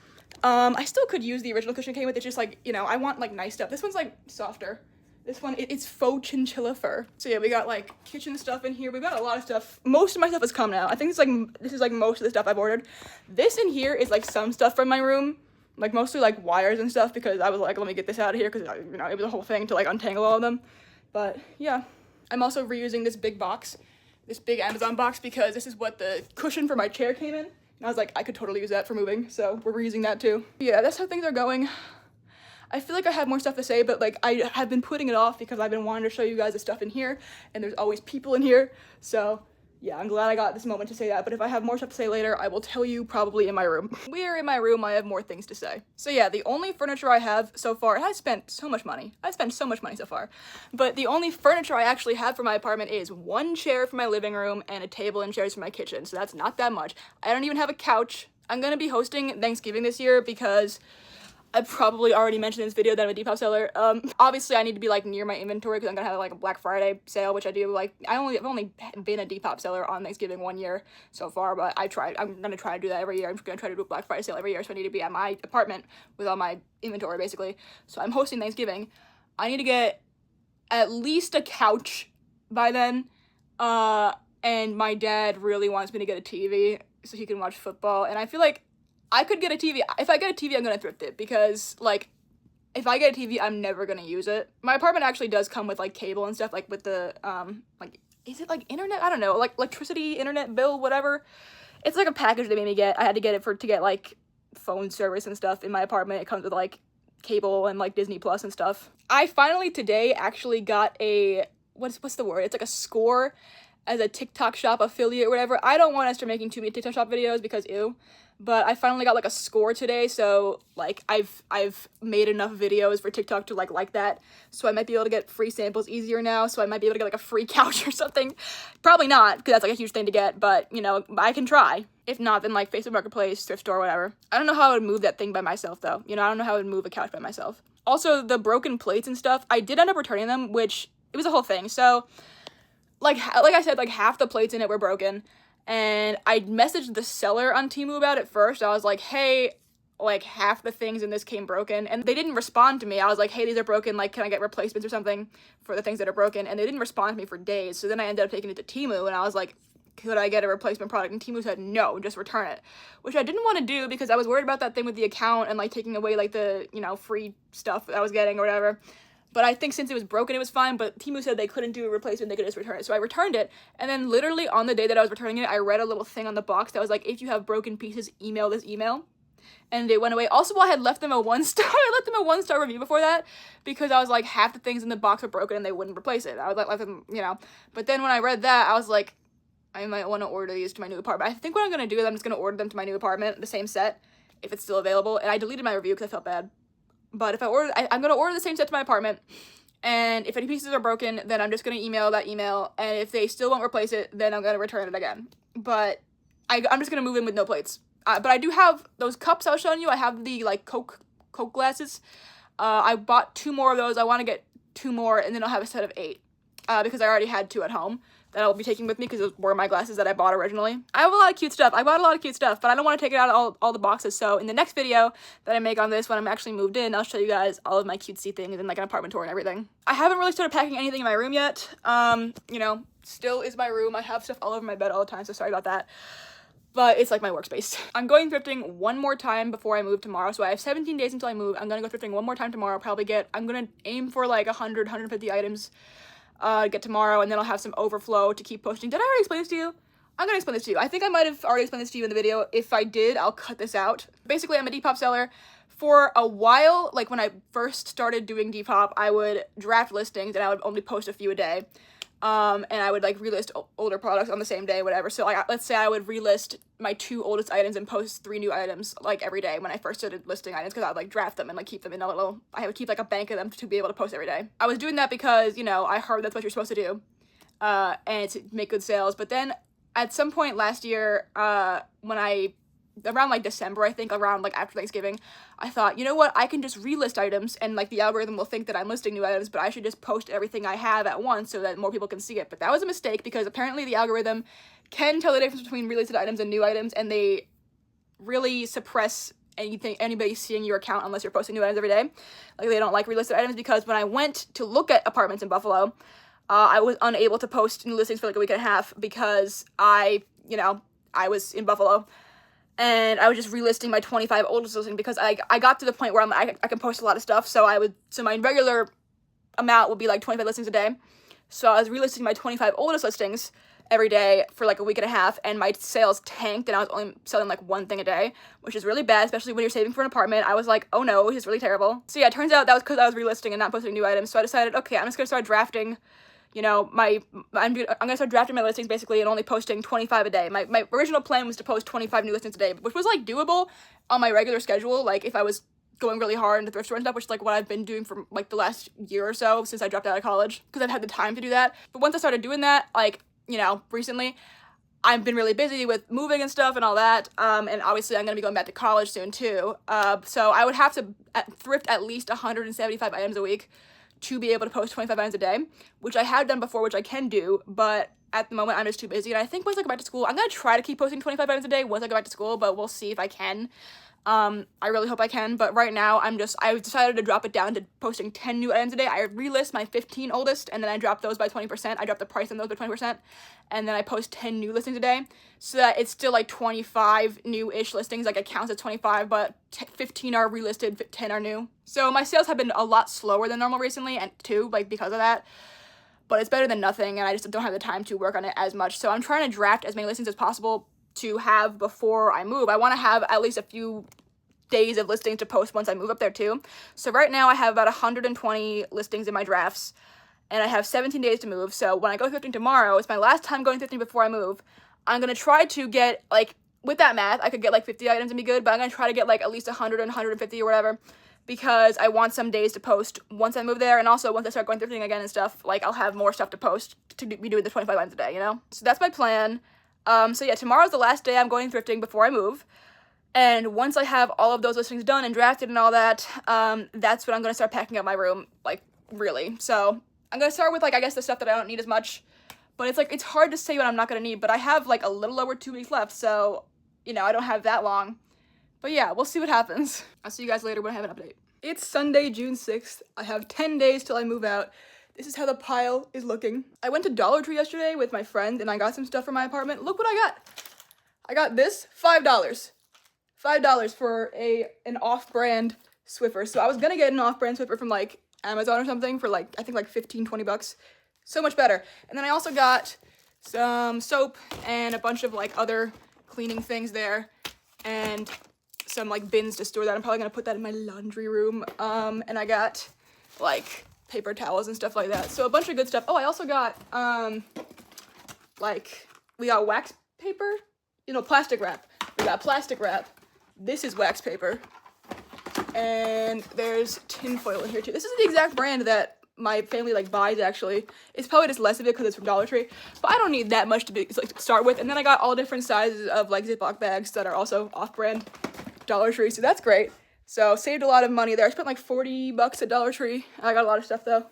I still could use the original cushion it came with. It's just like, you know, I want like nice stuff. This one's like softer. This one, it's faux chinchilla fur. So yeah, we got like kitchen stuff in here. We've got a lot of stuff. Most of my stuff has come now. I think this is like most of the stuff I've ordered. This in here is like some stuff from my room, like mostly like wires and stuff, because I was like, let me get this out of here, because you know, it was a whole thing to like untangle all of them. But yeah, I'm also reusing this big box, this big Amazon box, because this is what the cushion for my chair came in. And I was like, I could totally use that for moving, so we're reusing that too. Yeah, that's how things are going. I feel like I have more stuff to say, but like I have been putting it off because I've been wanting to show you guys the stuff in here, and there's always people in here. So yeah, I'm glad I got this moment to say that, but if I have more stuff to say later, I will tell you probably in my room. We are in my room, I have more things to say. So yeah, the only furniture I have so far, and I spent so much money. I spent so much money so far, but the only furniture I actually have for my apartment is one chair for my living room and a table and chairs for my kitchen, so that's not that much. I don't even have a couch. I'm gonna be hosting Thanksgiving this year because I probably already mentioned in this video that I'm a Depop seller. Obviously I need to be like near my inventory because I'm gonna have like a Black Friday sale, which I do. Like I've only been a Depop seller on Thanksgiving 1 year so far, but I'm gonna try to do that every year. I'm gonna try to do a Black Friday sale every year, so I need to be at my apartment with all my inventory basically. So I'm hosting Thanksgiving. I need to get at least a couch by then. And my dad really wants me to get a TV so he can watch football, and I feel like I could get a TV. If I get a TV, I'm gonna thrift it because, like, if I get a TV, I'm never gonna use it. My apartment actually does come with, like, cable and stuff, like, with the, like, is it, like, internet? I don't know, like, electricity, internet bill, whatever. It's, like, a package they made me get. I had to get it to get, like, phone service and stuff in my apartment. It comes with, like, cable and, like, Disney Plus and stuff. I finally today actually got a, what's the word? It's, like, a score as a TikTok shop affiliate or whatever. I don't want to start making too many TikTok shop videos because ew. But I finally got, like, a score today, so, like, I've made enough videos for TikTok to, like that, so I might be able to get free samples easier now, so I might be able to get, like, a free couch or something. Probably not, because that's, like, a huge thing to get, but, you know, I can try. If not, then, like, Facebook Marketplace, thrift store, whatever. I don't know how I would move that thing by myself, though. You know, I don't know how I would move a couch by myself. Also, the broken plates and stuff, I did end up returning them, which, it was a whole thing, so, like I said, like, half the plates in it were broken. And I messaged the seller on Temu about it first. I was like, hey, like, half the things in this came broken. And they didn't respond to me. I was like, hey, these are broken. Like, can I get replacements or something for the things that are broken? And they didn't respond to me for days. So then I ended up taking it to Temu. And I was like, could I get a replacement product? And Temu said, no, just return it. Which I didn't want to do because I was worried about that thing with the account and, like, taking away, like, the, you know, free stuff that I was getting or whatever. But I think since it was broken, it was fine, but Temu said they couldn't do a replacement, they could just return it. So I returned it, and then literally on the day that I was returning it, I read a little thing on the box that was like, if you have broken pieces, email this email. And it went away. Also, I had left them a 1-star. I left them a 1-star review before that, because I was like, half the things in the box are broken and they wouldn't replace it. I was like, let them, you know. But then when I read that, I was like, I might want to order these to my new apartment. I think what I'm going to do is I'm just going to order them to my new apartment, the same set, if it's still available. And I deleted my review because I felt bad. But if I order, I'm going to order the same set to my apartment. And if any pieces are broken, then I'm just going to email that email. And if they still won't replace it, then I'm going to return it again. But I'm just going to move in with no plates. But I do have those cups I was showing you. I have the, like, Coke glasses. I bought 2 more of those. I want to get 2 more, and then I'll have a set of 8. Because I already had 2 at home that I'll be taking with me because those were my glasses that I bought originally. I have a lot of cute stuff. I bought a lot of cute stuff, but I don't want to take it out of all the boxes. So in the next video that I make on this, when I'm actually moved in, I'll show you guys all of my cutesy things and, like, an apartment tour and everything. I haven't really started packing anything in my room yet. You know, still is my room. I have stuff all over my bed all the time, so sorry about that. But it's like my workspace. I'm going thrifting one more time before I move tomorrow. So I have 17 days until I move. I'm gonna go thrifting one more time tomorrow. I'm gonna aim for like 150 items get tomorrow, and then I'll have some overflow to keep posting. Did I already explain this to you? I'm gonna explain this to you. I think I might have already explained this to you in the video. If I did, I'll cut this out. Basically, I'm a Depop seller. For a while, like when I first started doing Depop, I would draft listings and I would only post a few a day. And I would, like, relist older products on the same day, whatever. So, like, let's say I would relist my 2 oldest items and post 3 new items, like, every day when I first started listing items, because I would, like, draft them and, like, keep them in a little, I would keep, like, a bank of them to be able to post every day. I was doing that because, you know, I heard that's what you're supposed to do, and to make good sales. But then, at some point last year, around, like, December, I think, around, like, after Thanksgiving, I thought, you know what, I can just relist items, and, like, the algorithm will think that I'm listing new items, but I should just post everything I have at once so that more people can see it. But that was a mistake, because apparently the algorithm can tell the difference between relisted items and new items, and they really suppress anybody seeing your account unless you're posting new items every day. Like, they don't like relisted items, because when I went to look at apartments in Buffalo, I was unable to post new listings for, like, a week and a half, because I was in Buffalo. And I was just relisting my 25 oldest listings, because I got to the point where I can post a lot of stuff, so my regular amount would be like 25 listings a day. So I was relisting my 25 oldest listings every day for like a week and a half, and my sales tanked, and I was only selling like 1 thing a day, which is really bad, especially when you're saving for an apartment. I was like, oh no, this is really terrible. So yeah, it turns out that was because I was relisting and not posting new items. So I decided, okay, I'm just gonna start drafting. You know, I'm gonna start drafting my listings basically and only posting 25 a day. My original plan was to post 25 new listings a day, which was like doable on my regular schedule. Like if I was going really hard into thrift store and stuff, which is like what I've been doing for like the last year or so since I dropped out of college, because I've had the time to do that. But once I started doing that, like, you know, recently, I've been really busy with moving and stuff and all that, and obviously I'm going to be going back to college soon too, so I would have to thrift at least 175 items a week to be able to post 25 items a day, which I have done before, which I can do, but at the moment I'm just too busy, and I think once I go back to school, I'm going to try to keep posting 25 items a day once I go back to school, but we'll see if I can. I really hope I can, but right now I've decided to drop it down to posting 10 new items a day. I relist my 15 oldest, and then I drop those by 20%. I drop the price on those by 20%, and then I post 10 new listings a day, so that it's still like 25 new-ish listings, like it counts as 25, but 15 are relisted, 10 are new. So my sales have been a lot slower than normal recently, and too, like, because of that, but it's better than nothing, and I just don't have the time to work on it as much, so I'm trying to draft as many listings as possible to have before I move. I want to have at least a few days of listings to post once I move up there too. So right now I have about 120 listings in my drafts, and I have 17 days to move. So when I go thrifting tomorrow, it's my last time going thrifting before I move. I'm going to try to get, like, with that math, I could get like 50 items and be good, but I'm going to try to get like at least 100 and 150 or whatever, because I want some days to post once I move there, and also once I start going thrifting again and stuff, like, I'll have more stuff to post to be doing the 25 items a day, you know? So that's my plan. So yeah, tomorrow's the last day I'm going thrifting before I move. And once I have all of those listings done and drafted and all that, that's when I'm going to start packing up my room, like, really. So I'm going to start with, like, I guess the stuff that I don't need as much. But it's, like, it's hard to say what I'm not going to need. But I have, like, a little over 2 weeks left, so, you know, I don't have that long. But yeah, we'll see what happens. I'll see you guys later when I have an update. It's Sunday, June 6th. I have 10 days till I move out. This is how the pile is looking. I went to Dollar Tree yesterday with my friend, and I got some stuff for my apartment. Look what I got. I got this, $5. $5 for an off-brand Swiffer. So I was gonna get an off-brand Swiffer from, like, Amazon or something for, like, I think like 15-20 bucks. So much better. And then I also got some soap and a bunch of, like, other cleaning things there, and some, like, bins to store that. I'm probably gonna put that in my laundry room. And I got, like, paper towels and stuff like that. So a bunch of good stuff. Oh, I also got, like, we got wax paper, you know, plastic wrap. We got plastic wrap. This is wax paper. And there's tin foil in here too. This is the exact brand that my family, like, buys, actually. It's probably just less of it because it's from Dollar Tree, but I don't need that much to start with. And then I got all different sizes of, like, Ziploc bags that are also off-brand Dollar Tree, so that's great. So saved a lot of money there. I spent like 40 bucks at Dollar Tree. I got a lot of stuff though.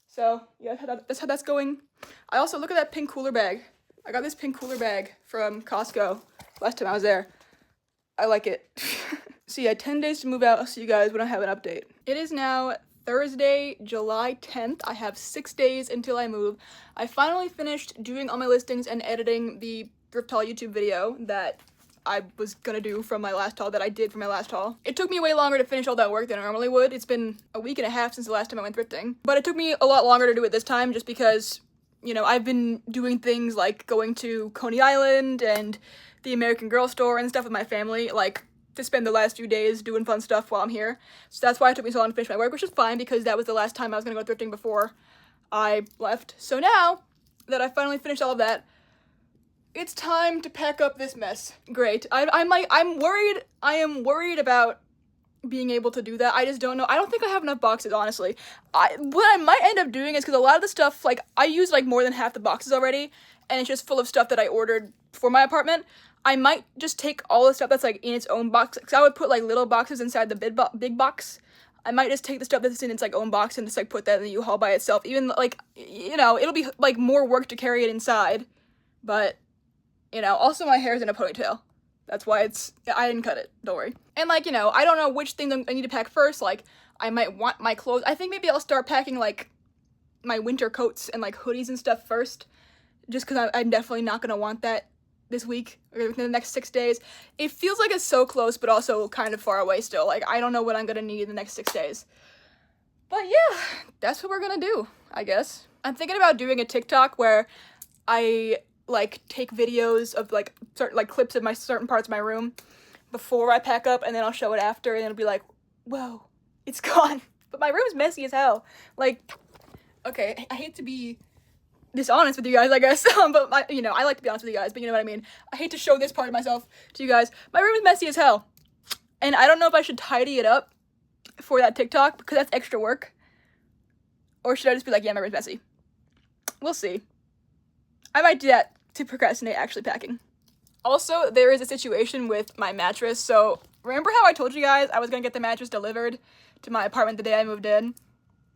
So yeah, that's how that's going. I also, look at that pink cooler bag. I got this pink cooler bag from Costco last time I was there. I like it. So yeah, 10 days to move out. I'll see you guys when I have an update. It is now Thursday, July 10th. I have 6 days until I move. I finally finished doing all my listings and editing the thrift haul YouTube video that I was gonna do from my last haul, that I did from my last haul. It took me way longer to finish all that work than I normally would. It's been a week and a half since the last time I went thrifting. But it took me a lot longer to do it this time just because, you know, I've been doing things like going to Coney Island and the American Girl store and stuff with my family, like, to spend the last few days doing fun stuff while I'm here. So that's why it took me so long to finish my work, which is fine because that was the last time I was gonna go thrifting before I left. So now that I finally finished all of that, it's time to pack up this mess. Great. I'm worried. I am worried about being able to do that. I just don't know. I don't think I have enough boxes, honestly. What I might end up doing is, because a lot of the stuff, like, I used like more than half the boxes already, and it's just full of stuff that I ordered for my apartment. I might just take all the stuff that's, like, in its own box, because I would put, like, little boxes inside the big box. I might just take the stuff that's in its, like, own box and just, like, put that in the U-Haul by itself. Even, like, you know, it'll be, like, more work to carry it inside, but, you know, also my hair's in a ponytail. That's why I didn't cut it, don't worry. And, like, you know, I don't know which things I need to pack first. Like, I might want my clothes. I think maybe I'll start packing, like, my winter coats and, like, hoodies and stuff first, just because I'm definitely not going to want that this week or within the next 6 days. It feels like it's so close, but also kind of far away still. Like, I don't know what I'm going to need in the next 6 days. But yeah, that's what we're going to do, I guess. I'm thinking about doing a TikTok where I, like, take videos of, like, certain, like, clips of my certain parts of my room before I pack up, and then I'll show it after, and it'll be like, whoa, it's gone. But my room's messy as hell. Like, okay, I hate to be dishonest with you guys, I guess, but you know, I like to be honest with you guys, but you know what I mean. I hate to show this part of myself to you guys. My room is messy as hell, and I don't know if I should tidy it up for that TikTok, because that's extra work, or should I just be like, yeah, my room's messy? We'll see. I might do that to procrastinate actually packing. Also, there is a situation with my mattress. So remember how I told you guys I was gonna get the mattress delivered to my apartment the day I moved in?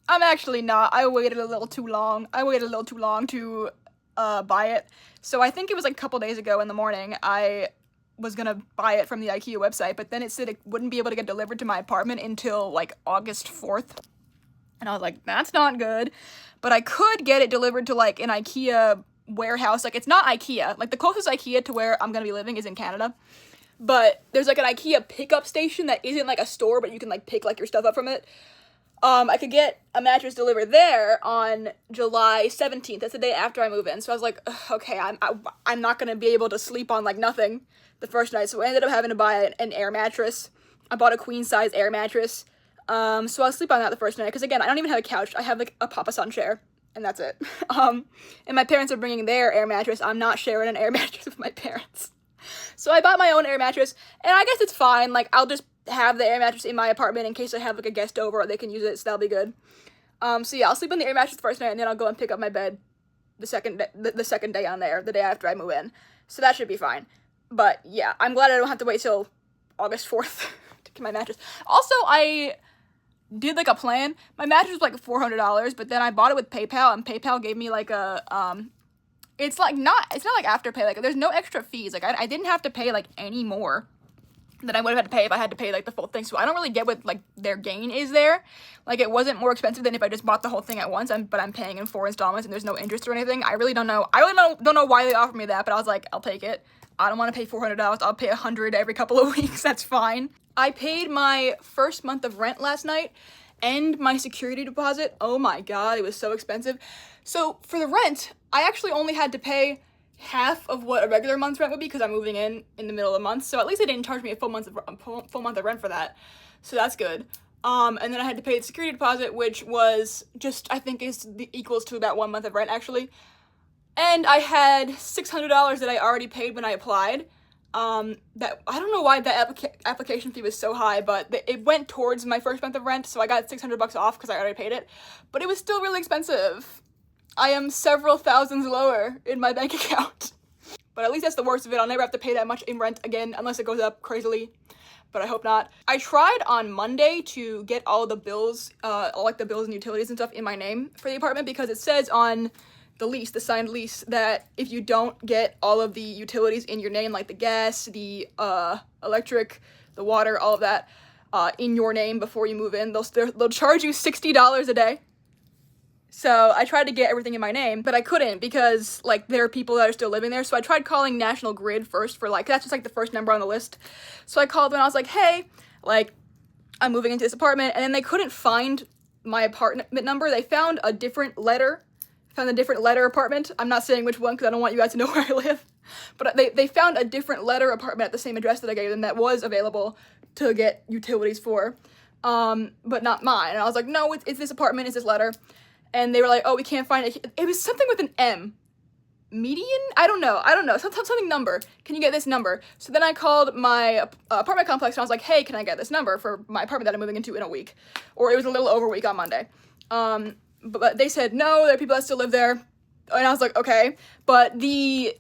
I'm actually not. I waited a little too long. To buy it. So I think it was like a couple days ago in the morning, I was gonna buy it from the IKEA website, but then it said it wouldn't be able to get delivered to my apartment until like August 4th. And I was like, that's not good. But I could get it delivered to like an IKEA warehouse. Like, it's not IKEA. Like, the closest IKEA to where I'm gonna be living is in Canada. But there's like an IKEA pickup station that isn't like a store, but you can like pick like your stuff up from it. I could get a mattress delivered there on July 17th. That's the day after I move in. So I was like, okay, I'm not gonna be able to sleep on like nothing the first night. So I ended up having to buy an air mattress. I bought a queen size air mattress. So I'll sleep on that the first night. Because again, I don't even have a couch. I have like a Papa-san chair. And that's it. And my parents are bringing their air mattress. I'm not sharing an air mattress with my parents. So I bought my own air mattress. And I guess it's fine. Like, I'll just have the air mattress in my apartment in case I have like a guest over or they can use it, so that'll be good. So yeah, I'll sleep on the air mattress the first night, and then I'll go and pick up my bed the second day on there, the day after I move in. So that should be fine. But yeah, I'm glad I don't have to wait till August 4th to get my mattress. Also, I did like a plan. My mattress was like $400, but then I bought it with PayPal, and PayPal gave me like a it's not like Afterpay. Like, there's no extra fees. Like, I didn't have to pay like any more than I would have had to pay if I had to pay like the full thing. So I don't really get what like their gain is there. Like, it wasn't more expensive than if I just bought the whole thing at once, but I'm paying in 4 installments and there's no interest or anything. I really don't know. Don't know why they offered me that, but I was like, I'll take it. I don't want to pay $400. I'll pay $100 every couple of weeks. That's fine. I paid my first month of rent last night and my security deposit. Oh my god, it was so expensive. So for the rent, I actually only had to pay half of what a regular month's rent would be because I'm moving in the middle of the month. So at least they didn't charge me a full month of rent for that. So that's good. And then I had to pay the security deposit, which was just, I think equals to about 1 month of rent actually. And I had $600 that I already paid when I applied. That I don't know why that application fee was so high, but it went towards my first month of rent, so I got $600 off because I already paid it. But it was still really expensive. I am several thousands lower in my bank account. But at least that's the worst of it. I'll never have to pay that much in rent again unless it goes up crazily. But I hope not. I tried on Monday to get all the bills, all like the bills and utilities and stuff in my name for the apartment because it says on the lease, the signed lease, that if you don't get all of the utilities in your name, like the gas, the electric, the water, all of that, in your name before you move in, they'll charge you $60 a day. So I tried to get everything in my name, but I couldn't because, like, there are people that are still living there. So I tried calling National Grid first for, like, that's just, like, the first number on the list. So I called them and I was like, hey, like, I'm moving into this apartment. And then they couldn't find my apartment number. They found a different letter apartment. I'm not saying which one because I don't want you guys to know where I live. But they found a different letter apartment at the same address that I gave them that was available to get utilities for, but not mine. And I was like, no, it's this apartment, it's this letter. And they were like, oh, we can't find it. It was something with an M. Median? I don't know. Something number. Can you get this number? So then I called my apartment complex and I was like, hey, can I get this number for my apartment that I'm moving into in a week? Or it was a little over a week on Monday. But they said, no, there are people that still live there. And I was like, okay. But the,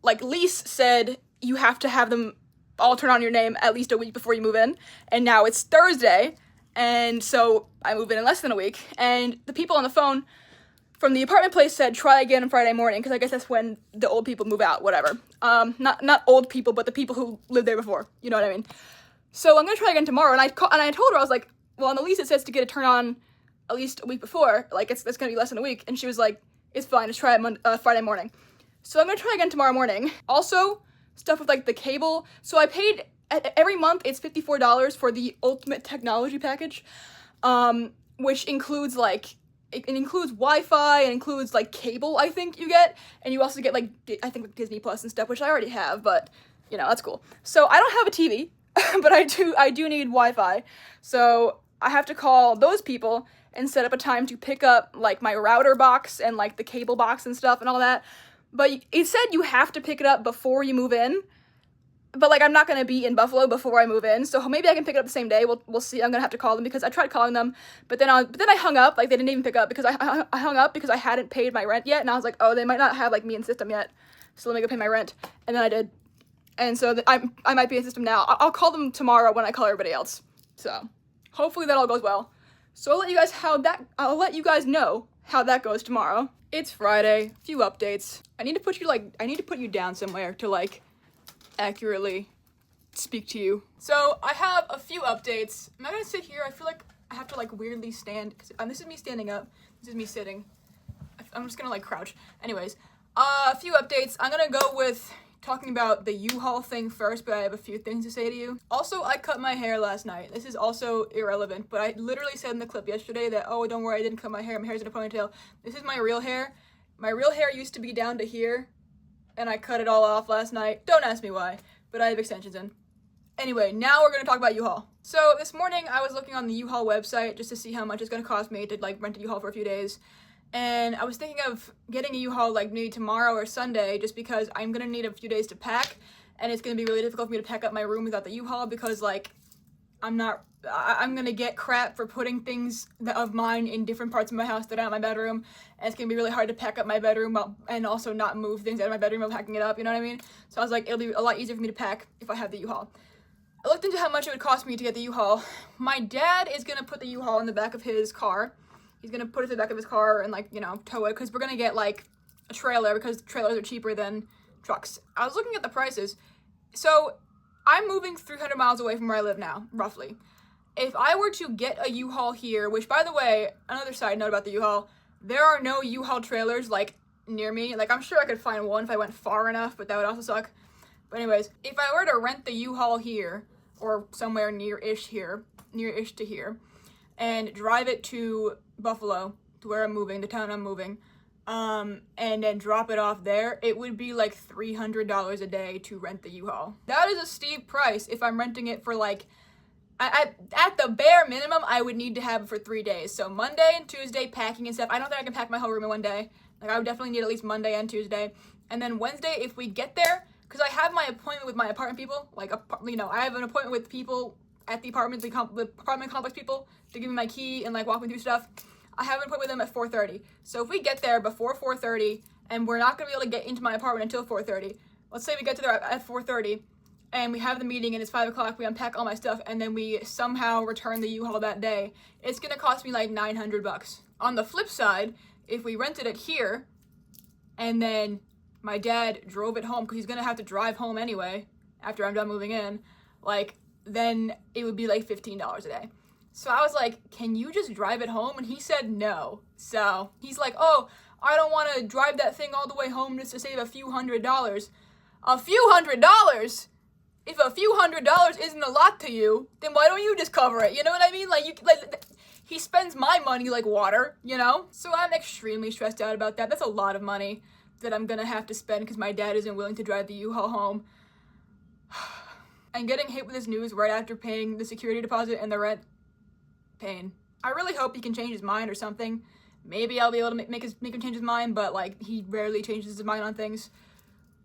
like, lease said you have to have them all turn on your name at least a week before you move in. And now it's Thursday. And so I move in less than a week. And the people on the phone from the apartment place said, try again on Friday morning. Because I guess that's when the old people move out, whatever. Not old people, but the people who lived there before. You know what I mean? So I'm going to try again tomorrow. And I told her, I was like, well, on the lease it says to get it turned on at least a week before, like, it's gonna be less than a week. And she was like, it's fine, just try it Friday morning. So I'm gonna try again tomorrow morning. Also, stuff with, like, the cable. So I paid, every month, it's $54 for the ultimate technology package, which includes, like, it includes Wi-Fi, it includes, like, cable, I think you get, and you also get, like, I think, like, Disney Plus and stuff, which I already have, but, you know, that's cool. So I don't have a TV, but I do need Wi-Fi. So I have to call those people and set up a time to pick up, like, my router box and, like, the cable box and stuff and all that. But it said you have to pick it up before you move in. But, like, I'm not going to be in Buffalo before I move in, so maybe I can pick it up the same day. We'll see. I'm going to have to call them because I tried calling them, but then I hung up. Like, they didn't even pick up because I hung up because I hadn't paid my rent yet, and I was like, oh, they might not have, like, me in system yet. so let me go pay my rent. And then I did. And so I might be in the system now. I'll call them tomorrow when I call everybody else. So hopefully that all goes well. So I'll let you guys know how that goes tomorrow. It's Friday, few updates. I need to put you down somewhere to like accurately speak to you. So I have a few updates. I'm not gonna sit here. I feel like I have to like weirdly stand, because this is me standing up. This is me sitting. I'm just gonna like crouch. Anyways, a few updates. I'm gonna go with talking about the U-Haul thing first, but I have a few things to say to you. Also, I cut my hair last night. This is also irrelevant, but I literally said in the clip yesterday that, oh, don't worry, I didn't cut my hair. My hair's in a ponytail. This is my real hair. My real hair used to be down to here, and I cut it all off last night. Don't ask me why, but I have extensions in. Anyway, now we're gonna talk about U-Haul. So this morning I was looking on the U-Haul website just to see how much it's gonna cost me to like rent a U-Haul for a few days. And I was thinking of getting a U-Haul like maybe tomorrow or Sunday, just because I'm gonna need a few days to pack, and it's gonna be really difficult for me to pack up my room without the U-Haul, because like I'm gonna get crap for putting things of mine in different parts of my house that aren't my bedroom, and it's gonna be really hard to pack up my bedroom and also not move things out of my bedroom while packing it up, you know what I mean? So I was like, it'll be a lot easier for me to pack if I have the U-Haul. I looked into how much it would cost me to get the U-Haul. My dad is gonna put the U-Haul in the back of his car. He's gonna put it to the back of his car and like, you know, tow it, because we're gonna get like a trailer, because trailers are cheaper than trucks. I was looking at the prices. So I'm moving 300 miles away from where I live now, roughly. If I were to get a U-Haul here, which by the way, another side note about the U-Haul, there are no U-Haul trailers like near me. Like I'm sure I could find one if I went far enough, but that would also suck. But anyways, if I were to rent the U-Haul here, or somewhere near-ish to here, and drive it to Buffalo, to where I'm moving, the town I'm moving, and then drop it off there, it would be like $300 a day to rent the U-Haul. That is a steep price if I'm renting it for like, at the bare minimum, I would need to have it for 3 days. So Monday and Tuesday, packing and stuff. I don't think I can pack my whole room in one day. Like I would definitely need at least Monday and Tuesday. And then Wednesday, if we get there, because I have my appointment with my apartment people, like, you know, I have an appointment with people at the apartment, the apartment complex people, to give me my key and like walk me through stuff. I have an appointment with them at 4:30. So if we get there before 4:30, and we're not gonna be able to get into my apartment until 4:30, let's say we get to there at 4:30, and we have the meeting and it's 5 o'clock, we unpack all my stuff, and then we somehow return the U-Haul that day, it's gonna cost me like $900. On the flip side, if we rented it here, and then my dad drove it home, because he's gonna have to drive home anyway after I'm done moving in, like, then it would be like $15 a day. So I was like, can you just drive it home? And he said no. So he's like, oh, I don't want to drive that thing all the way home just to save a few $100s. A few $100? If a few $100s isn't a lot to you, then why don't you just cover it? You know what I mean? Like, he spends my money like water, you know? So I'm extremely stressed out about that. That's a lot of money that I'm gonna have to spend because my dad isn't willing to drive the U-Haul home. And getting hit with this news right after paying the security deposit and the rent, pain. I really hope he can change his mind or something. Maybe I'll be able to make him change his mind, but like he rarely changes his mind on things.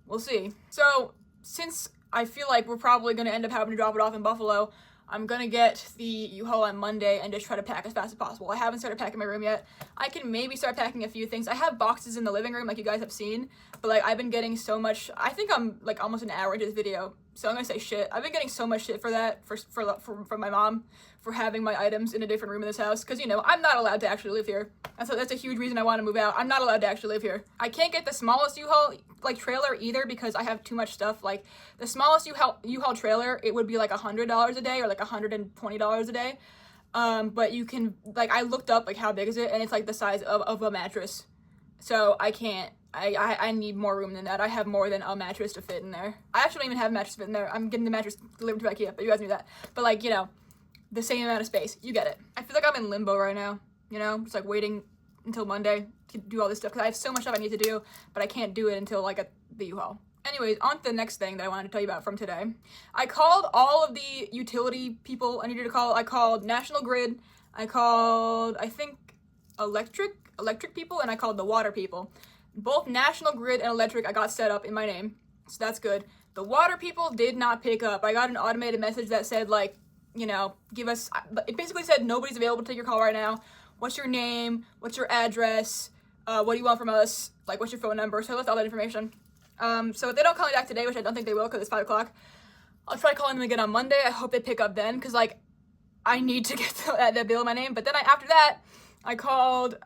We'll see. So since I feel like we're probably gonna end up having to drop it off in Buffalo, I'm gonna get the U-Haul on Monday and just try to pack as fast as possible. I haven't started packing my room yet. I can maybe start packing a few things. I have boxes in the living room like you guys have seen, but like I've been getting so much, I think I'm like almost an hour into this video, so I'm gonna say shit. I've been getting so much shit for that, from my mom, for having my items in a different room in this house, because you know, I'm not allowed to actually live here. That's a huge reason I want to move out. I'm not allowed to actually live here. I can't get the smallest U-Haul like trailer either because I have too much stuff. Like the smallest U-Haul trailer, it would be like $100 a day or like $120 a day. But you can, like, I looked up like how big is it, and it's like the size of a mattress. So I can't. I need more room than that. I have more than a mattress to fit in there. I actually don't even have a mattress to fit in there. I'm getting the mattress delivered to IKEA, but you guys knew that. But like, you know, the same amount of space. You get it. I feel like I'm in limbo right now, you know, just like waiting until Monday to do all this stuff because I have so much stuff I need to do, but I can't do it until like the U-Haul. Anyways, on to the next thing that I wanted to tell you about from today. I called all of the utility people I needed to call. I called National Grid. I called, I think, electric people, and I called the water people. Both National Grid and electric I got set up in my name, so that's good. The water people did not pick up. I got an automated message that said, like, you know, it basically said nobody's available to take your call right now. What's your name? What's your address? What do you want from us? Like, what's your phone number? So I left all that information. So if they don't call me back today, which I don't think they will because it's 5 o'clock, I'll try calling them again on Monday. I hope they pick up then, because like I need to get that bill in my name. But then after that, I called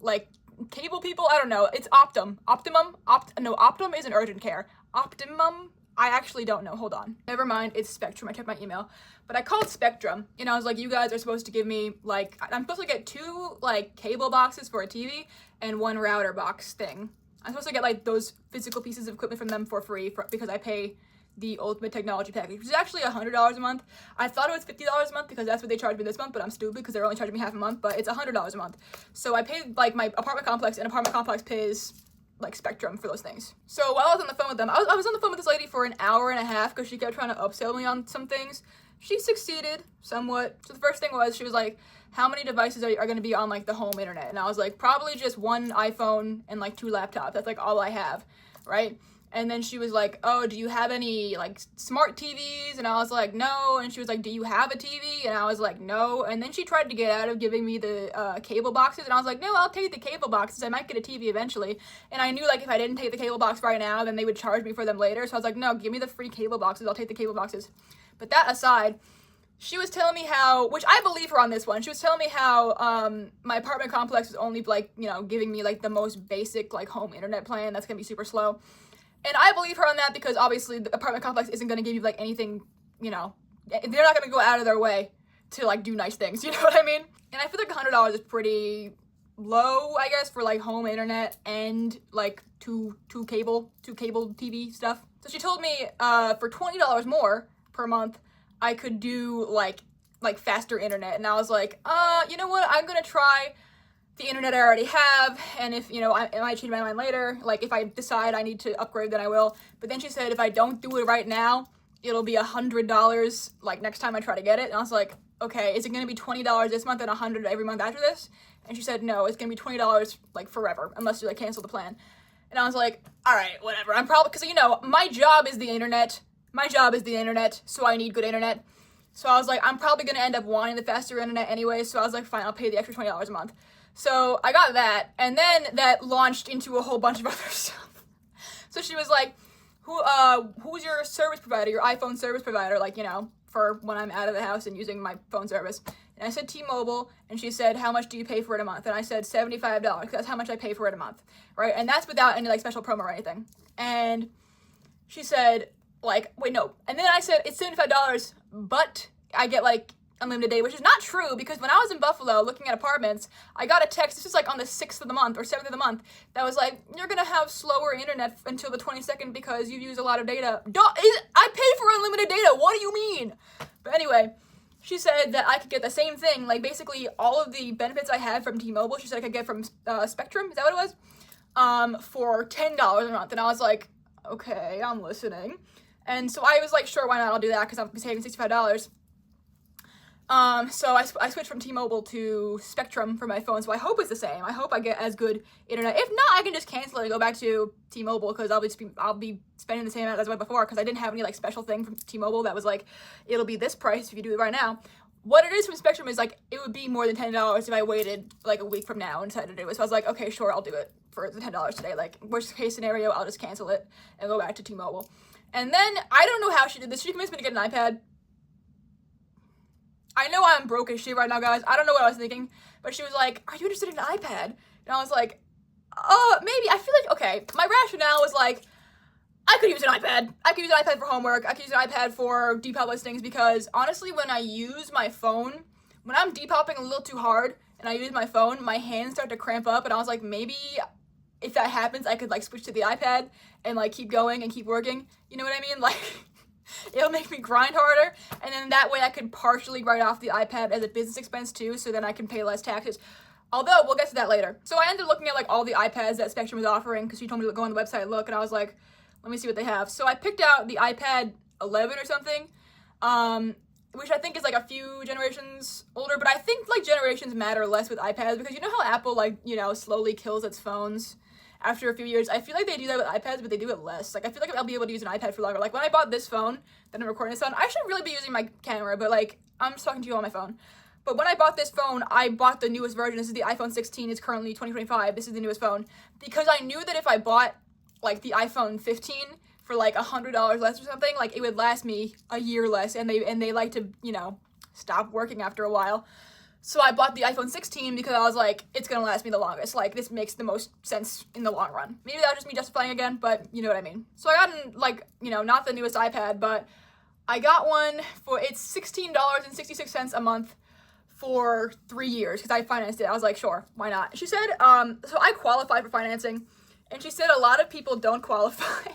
like cable people. I don't know. It's Optum. Optum isn't urgent care. Optimum. I actually don't know. Hold on. Never mind. It's Spectrum. I checked my email. But I called Spectrum and I was like, you guys are supposed to give me like, I'm supposed to get 2 like cable boxes for a TV and 1 router box thing. I'm supposed to get like those physical pieces of equipment from them for free because I pay the ultimate technology package, which is actually $100 a month. I thought it was $50 a month because that's what they charged me this month, but I'm stupid because they're only charging me half a month, but it's $100 a month. So I paid like my apartment complex, and apartment complex pays like Spectrum for those things. So while I was on the phone with them, I was on the phone with this lady for an hour and a half because she kept trying to upsell me on some things. She succeeded somewhat. So the first thing was, she was like, how many devices are going to be on like the home internet? And I was like, probably just 1 iPhone and like 2 laptops. That's like all I have, right? And then she was like, oh, do you have any like smart TVs? And I was like, no. And she was like, do you have a TV? And I was like, no. And then she tried to get out of giving me the cable boxes. And I was like, no, I'll take the cable boxes. I might get a TV eventually. And I knew like if I didn't take the cable box right now, then they would charge me for them later. So I was like, no, give me the free cable boxes. I'll take the cable boxes. But that aside, she was telling me how, which I believe her on this one, she was telling me how my apartment complex is only like, you know, giving me like the most basic like home internet plan that's gonna be super slow. And I believe her on that because obviously the apartment complex isn't gonna give you like anything, you know, they're not gonna go out of their way to like do nice things, you know what I mean? And I feel like $100 is pretty low, I guess, for like home internet and like two cable TV stuff. So she told me for $20 more per month, I could do like faster internet. And I was like, you know what? I'm gonna try the internet I already have, and if, you know, I might change my mind later. Like if I decide I need to upgrade, then I will. But then she said if I don't do it right now, it'll be $100 like next time I try to get it. And I was like, okay, is it gonna be $20 this month and $100 every month after this? And she said no, it's gonna be $20 like forever unless you like cancel the plan. And I was like, all right, whatever. I'm probably, because you know my job is the internet. My job is the internet, so I need good internet. So I was like, I'm probably gonna end up wanting the faster internet anyway. So I was like, fine, I'll pay the extra $20 a month. So I got that, and then that launched into a whole bunch of other stuff. So she was like, who's your service provider, your iPhone service provider, like, you know, for when I'm out of the house and using my phone service? And I said T-Mobile, and she said, how much do you pay for it a month? And I said $75, because that's how much I pay for it a month, right? And that's without any like special promo or anything. And she said, like, wait, no. And then I said, it's $75, but I get like unlimited data, which is not true, because when I was in Buffalo looking at apartments, I got a text, this was like on the 6th of the month or 7th of the month, that was like, you're gonna have slower internet until the 22nd because you use a lot of data. I pay for unlimited data, what do you mean? But anyway, she said that I could get the same thing, like basically all of the benefits I had from T-Mobile, she said I could get from Spectrum, is that what it was? For $10 a month. And I was like, okay, I'm listening. And so I was like, sure, why not? I'll do that because I'm saving $65. So I switched from T-Mobile to Spectrum for my phone, so I hope it's the same. I hope I get as good internet. If not, I can just cancel it and go back to T-Mobile, because I'll be spending the same amount as I was before, because I didn't have any like special thing from T-Mobile that was like, it'll be this price if you do it right now. What it is from Spectrum is like, it would be more than $10 if I waited like a week from now and decided to do it. So I was like, okay, sure, I'll do it for the $10 today. Like, worst case scenario, I'll just cancel it and go back to T-Mobile. And then, I don't know how she did this. She convinced me to get an iPad. I know I'm broke as shit right now, guys. I don't know what I was thinking. But she was like, are you interested in an iPad? And I was like, maybe. I feel like, okay, my rationale was like, I could use an iPad. I could use an iPad for homework. I could use an iPad for Depop listings, because honestly, when I use my phone, when I'm Depopping a little too hard and I use my phone, my hands start to cramp up, and I was like, maybe if that happens, I could like switch to the iPad and like keep going and keep working. You know what I mean? Like, it'll make me grind harder, and then that way I could partially write off the iPad as a business expense too, so then I can pay less taxes. Although, we'll get to that later. So I ended up looking at like all the iPads that Spectrum was offering, because she told me to go on the website and look, and I was like, let me see what they have. So I picked out the iPad 11 or something, which I think is like a few generations older, but I think like generations matter less with iPads, because you know how Apple like, you know, slowly kills its phones after a few years? I feel like they do that with iPads, but they do it less. Like, I feel like I'll be able to use an iPad for longer. Like, when I bought this phone that I'm recording this on, I should really be using my camera, but like, I'm just talking to you on my phone. But when I bought this phone, I bought the newest version. This is the iPhone 16. It's currently 2025. This is the newest phone, because I knew that if I bought like the iPhone 15 for like $100 less or something, like it would last me a year less, and they like to, you know, stop working after a while. So I bought the iPhone 16 because I was like, it's gonna last me the longest. Like, this makes the most sense in the long run. Maybe that was just me justifying again, but you know what I mean. So I got, like, you know, not the newest iPad, but I got one for, it's $16.66 a month for 3 years because I financed it. I was like, sure, why not? She said, so I qualified for financing, and she said a lot of people don't qualify.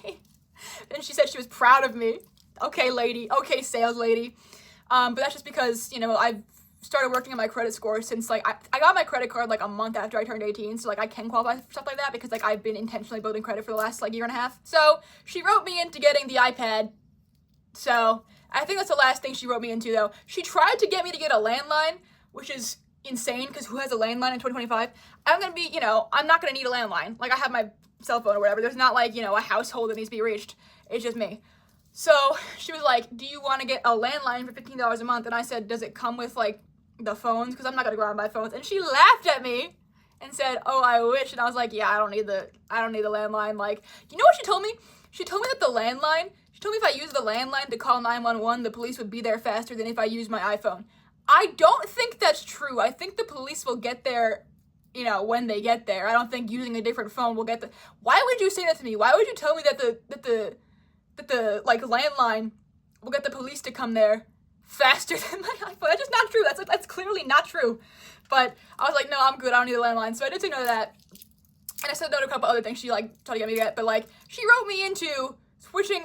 And she said she was proud of me. Okay, lady. Okay, sales lady. But that's just because, you know, I've started working on my credit score since, like, I got my credit card, like, a month after I turned 18, so, like, I can qualify for stuff like that because, like, I've been intentionally building credit for the last, like, year and a half. So, she wrote me into getting the iPad. So, I think that's the last thing she wrote me into, though. She tried to get me to get a landline, which is insane, because who has a landline in 2025? I'm gonna be, you know, I'm not gonna need a landline. Like, I have my cell phone or whatever. There's not, like, you know, a household that needs to be reached. It's just me. So, she was like, do you want to get a landline for $15 a month? And I said, does it come with, like, the phones? Because I'm not going to go out and buy phones. And she laughed at me and said, oh, I wish. And I was like, yeah, I don't need the landline. Like, you know what she told me? She told me that she told me if I used the landline to call 911, the police would be there faster than if I used my iPhone. I don't think that's true. I think the police will get there, you know, when they get there. I don't think using a different phone will get the... Why would you say that to me? Why would you tell me that the like, landline will get the police to come there faster than my iPhone? That's just not true. That's clearly not true. But I was like, no, I'm good. I don't need a landline. So I did say no to that. And I said no to a couple other things she, like, tried to get me to get. But, like, she wrote me into switching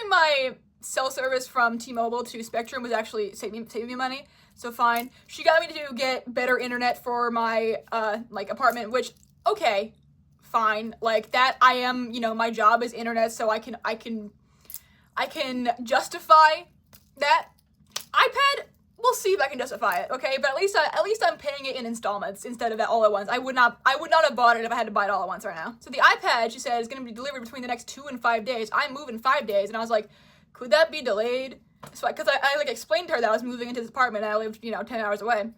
my cell service from T-Mobile to Spectrum was actually saving me money. So fine. She got me to get better internet for my, like, apartment, which, okay, fine. Like, that, I am, you know, my job is internet, so I can justify that. iPad, we'll see if I can justify it, okay? But at least I'm paying it in installments instead of that all at once. I would not have bought it if I had to buy it all at once right now. So the iPad, she said, is going to be delivered between the next 2 and 5 days. I move in 5 days, and I was like, could that be delayed? So because I like explained to her that I was moving into this apartment and I lived, you know, 10 hours away.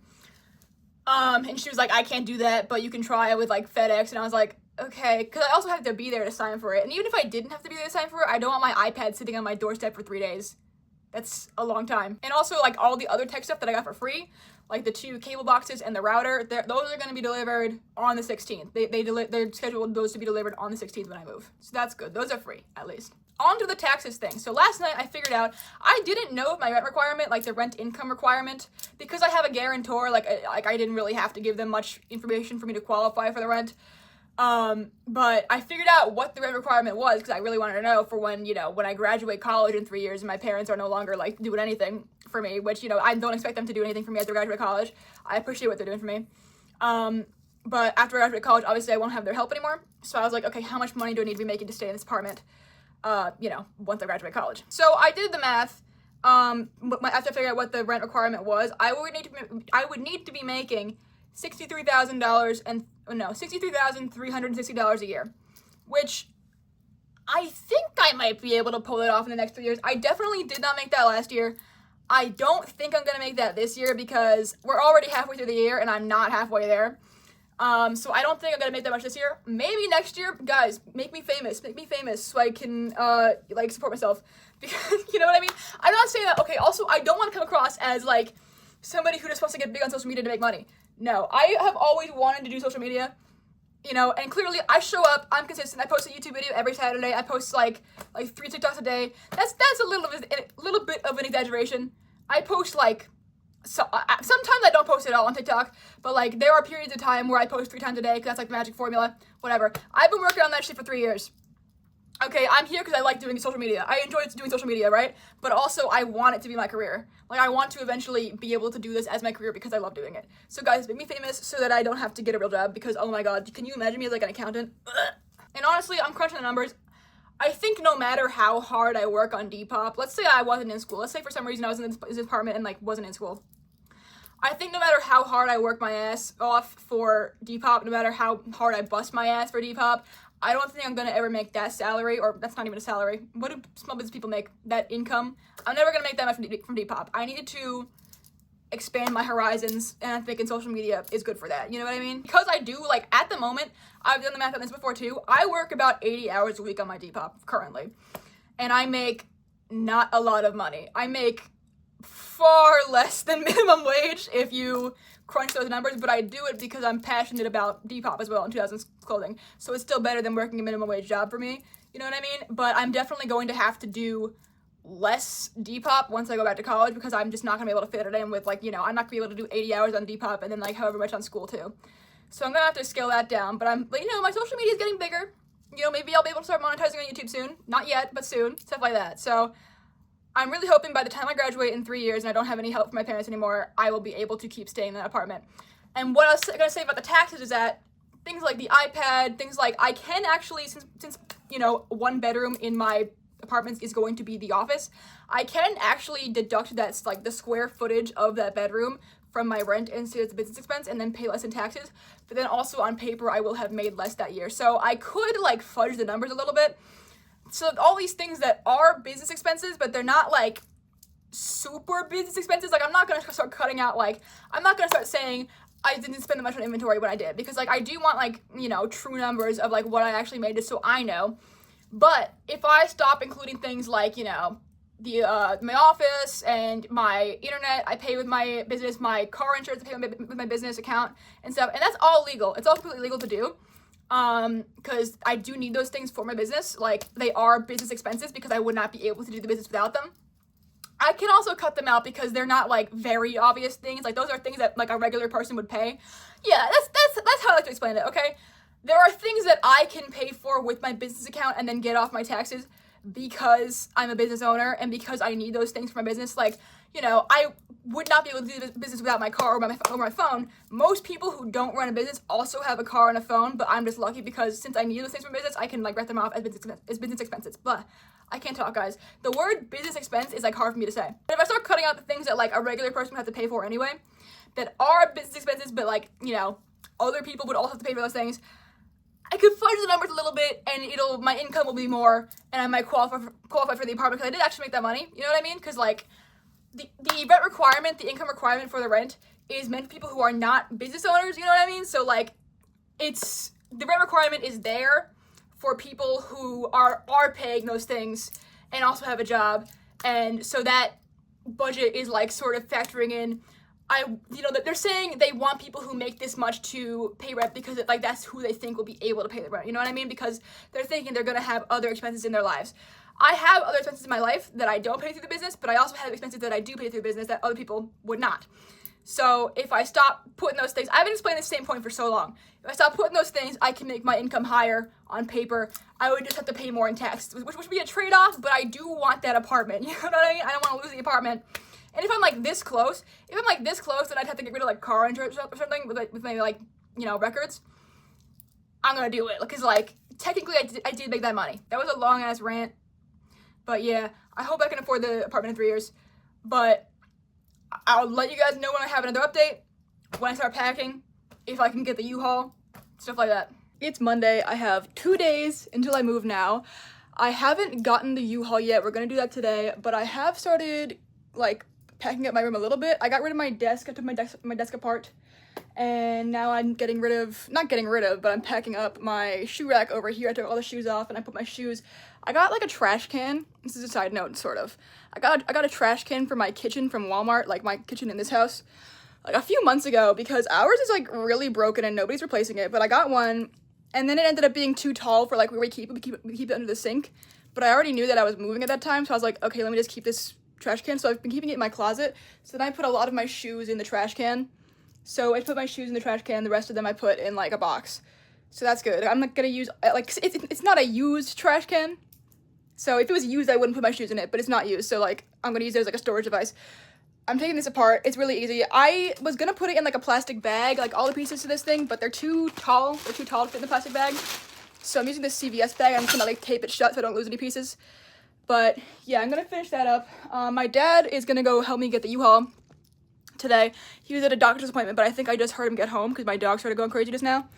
And she was like, I can't do that, but you can try it with, like, FedEx. And I was like, okay, because I also have to be there to sign for it. And even if I didn't have to be there to sign for it, I don't want my iPad sitting on my doorstep for 3 days. That's a long time. And also, like, all the other tech stuff that I got for free, like the 2 cable boxes and the router, those are going to be delivered on the 16th. They're scheduled those to be delivered on the 16th when I move. So that's good. Those are free, at least. On to the taxes thing. So last night I figured out I didn't know my rent requirement, like the rent income requirement, because I have a guarantor. Like I didn't really have to give them much information for me to qualify for the rent. But I figured out what the rent requirement was because I really wanted to know for when, you know, when I graduate college in 3 years and my parents are no longer, like, doing anything for me, which, you know, I don't expect them to do anything for me after I graduate college. I appreciate what they're doing for me. But after I graduate college, obviously I won't have their help anymore. So I was like, okay, how much money do I need to be making to stay in this apartment, you know, once I graduate college? So I did the math. After I figured out what the rent requirement was, I would need to be making $63,360 a year, which I think I might be able to pull it off in the next 3 years. I definitely did not make that last year. I don't think I'm gonna make that this year because we're already halfway through the year and I'm not halfway there. So I don't think I'm gonna make that much this year. Maybe next year. Guys, make me famous so I can, like, support myself. Because, you know what I mean? I'm not saying that, okay, also, I don't want to come across as, like, somebody who just wants to get big on social media to make money. No, I have always wanted to do social media, you know, and clearly I show up, I'm consistent. I post a YouTube video every Saturday. I post, like 3 TikToks a day. That's a little bit of an exaggeration. I post, like, sometimes I don't post at all on TikTok, but, like, there are periods of time where I post 3 times a day because that's, like, the magic formula, whatever. I've been working on that shit for 3 years. Okay, I'm here because I like doing social media. I enjoy doing social media, right? But also, I want it to be my career. Like, I want to eventually be able to do this as my career because I love doing it. So, guys, make me famous so that I don't have to get a real job because, oh my god, can you imagine me as, like, an accountant? Ugh. And honestly, I'm crunching the numbers. I think no matter how hard I work on Depop, let's say I wasn't in school. Let's say for some reason I was in this department and, like, wasn't in school. I think no matter how hard I work my ass off for Depop, no matter how hard I bust my ass for Depop, I don't think I'm gonna ever make that salary, or that's not even a salary. What do small business people make? That income? I'm never gonna make that much from Depop. I needed to expand my horizons, and I'm thinking social media is good for that, you know what I mean? Because I do, like, at the moment, I've done the math on this before too, I work about 80 hours a week on my Depop currently, and I make not a lot of money. I make far less than minimum wage if you crunch those numbers, but I do it because I'm passionate about Depop as well and 2000s clothing, so it's still better than working a minimum wage job for me, you know what I mean? But I'm definitely going to have to do less Depop once I go back to college, because I'm just not gonna be able to fit it in with, like, you know, I'm not gonna be able to do 80 hours on Depop and then like however much on school too. So I'm gonna have to scale that down, but you know, my social media is getting bigger. You know, maybe I'll be able to start monetizing on YouTube soon. Not yet, but soon, stuff like that. So I'm really hoping by the time I graduate in 3 years and I don't have any help from my parents anymore, I will be able to keep staying in that apartment. And what I was gonna say about the taxes is that things like the iPad, things like I can actually, since you know, one bedroom in my apartments is going to be the office, I can actually deduct that's like the square footage of that bedroom from my rent and say it's a business expense and then pay less in taxes. But then also on paper, I will have made less that year. So I could like fudge the numbers a little bit. So all these things that are business expenses, but they're not like super business expenses. Like I'm not going to start cutting out, like, I'm not going to start saying I didn't spend that much on inventory when I did, because like I do want like, you know, true numbers of like what I actually made just so I know. But if I stop including things like, you know, the my office and my internet, I pay with my business, my car insurance, I pay with my business account and stuff, and that's all legal. It's all completely legal to do, because I do need those things for my business. Like, they are business expenses because I would not be able to do the business without them. I can also cut them out because they're not like very obvious things. Like, those are things that like a regular person would pay. Yeah, that's how I like to explain it, okay? There are things that I can pay for with my business account and then get off my taxes because I'm a business owner and because I need those things for my business. Like, you know, I would not be able to do this business without my car or my phone. Most people who don't run a business also have a car and a phone, but I'm just lucky because since I need those things for business, I can like write them off as business expenses. But I can't talk, guys. The word business expense is like hard for me to say. But if I start cutting out the things that like a regular person would have to pay for anyway, that are business expenses, but like, you know, other people would also have to pay for those things, I could fudge the numbers a little bit, and my income will be more, and I might qualify for the apartment because I did actually make that money. You know what I mean? Because like the rent requirement, the income requirement for the rent is meant for people who are not business owners. You know what I mean? So like, the rent requirement is there for people who are paying those things and also have a job, and so that budget is like sort of factoring in. They're saying they want people who make this much to pay rent because like that's who they think will be able to pay the rent. You know what I mean? Because they're thinking they're gonna have other expenses in their lives. I have other expenses in my life that I don't pay through the business, but I also have expenses that I do pay through the business that other people would not. So if I stop putting those things, I've been explaining the same point for so long. If I stop putting those things, I can make my income higher on paper. I would just have to pay more in tax, which would be a trade-off, but I do want that apartment. You know what I mean? I don't want to lose the apartment. And if I'm like this close, then I'd have to get rid of like car insurance or something with my like, you know, records. I'm gonna do it because like technically I did make that money. That was a long ass rant, but yeah, I hope I can afford the apartment in 3 years. But I'll let you guys know when I have another update, when I start packing, if I can get the U-Haul, stuff like that. It's Monday. I have 2 days until I move now. I haven't gotten the U-Haul yet. We're gonna do that today, but I have started like packing up my room a little bit. I got rid of my desk. I took my desk apart, and now I'm not getting rid of, but I'm packing up my shoe rack over here. I took all the shoes off and I put my shoes. I got like a trash can. This is a side note, sort of. I got a trash can for my kitchen from Walmart, like my kitchen in this house, like a few months ago, because ours is like really broken and nobody's replacing it. But I got one, and then it ended up being too tall for like where we keep it under the sink. But I already knew that I was moving at that time, so I was like, okay, let me just keep this trash can. So I've been keeping it in my closet. So then I put a lot of my shoes in the trash can. So I put my shoes in the trash can. The rest of them I put in like a box. So that's good. I'm not gonna use like it's not a used trash can. So if it was used, I wouldn't put my shoes in it. But it's not used. So like I'm gonna use it as like a storage device. I'm taking this apart. It's really easy. I was gonna put it in like a plastic bag, like all the pieces to this thing, but they're too tall. They're too tall to fit in the plastic bag. So I'm using this CVS bag. I'm just gonna like tape it shut so I don't lose any pieces. But yeah, I'm gonna finish that up. My dad is gonna go help me get the U-Haul today. He was at a doctor's appointment, but I think I just heard him get home because my dog started going crazy just now.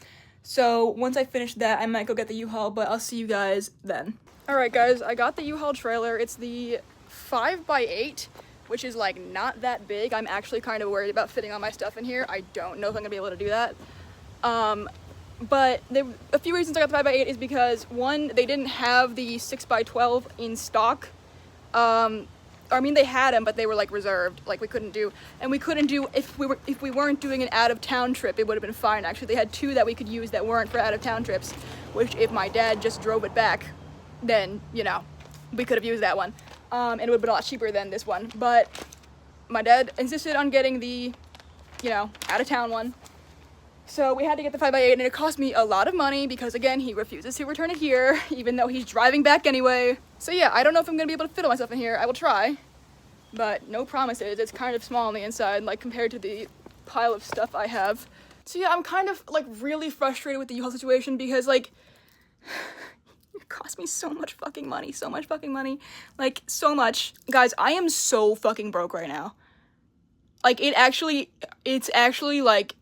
So once I finish that, I might go get the U-Haul, but I'll see you guys then. All right, guys, I got the U-Haul trailer. It's the 5x8 which is like not that big. I'm actually kind of worried about fitting all my stuff in here. I don't know if I'm gonna be able to do that. But a few reasons I got the 5x8 is because, one, they didn't have the 6x12 in stock. I mean, they had them, but they were like reserved. Like we couldn't do, if we weren't doing an out of town trip, it would have been fine. Actually, they had two that we could use that weren't for out of town trips, which if my dad just drove it back, then, you know, we could have used that one. And it would have been a lot cheaper than this one. But my dad insisted on getting the, you know, out of town one. So we had to get the 5x8, and it cost me a lot of money because, again, he refuses to return it here, even though he's driving back anyway. So yeah, I don't know if I'm gonna be able to fit all myself in here. I will try, but no promises. It's kind of small on the inside, like compared to the pile of stuff I have. So yeah, I'm kind of like really frustrated with the U-Haul situation because, like, it cost me so much fucking money, like so much. Guys, I am so fucking broke right now. Like it's actually like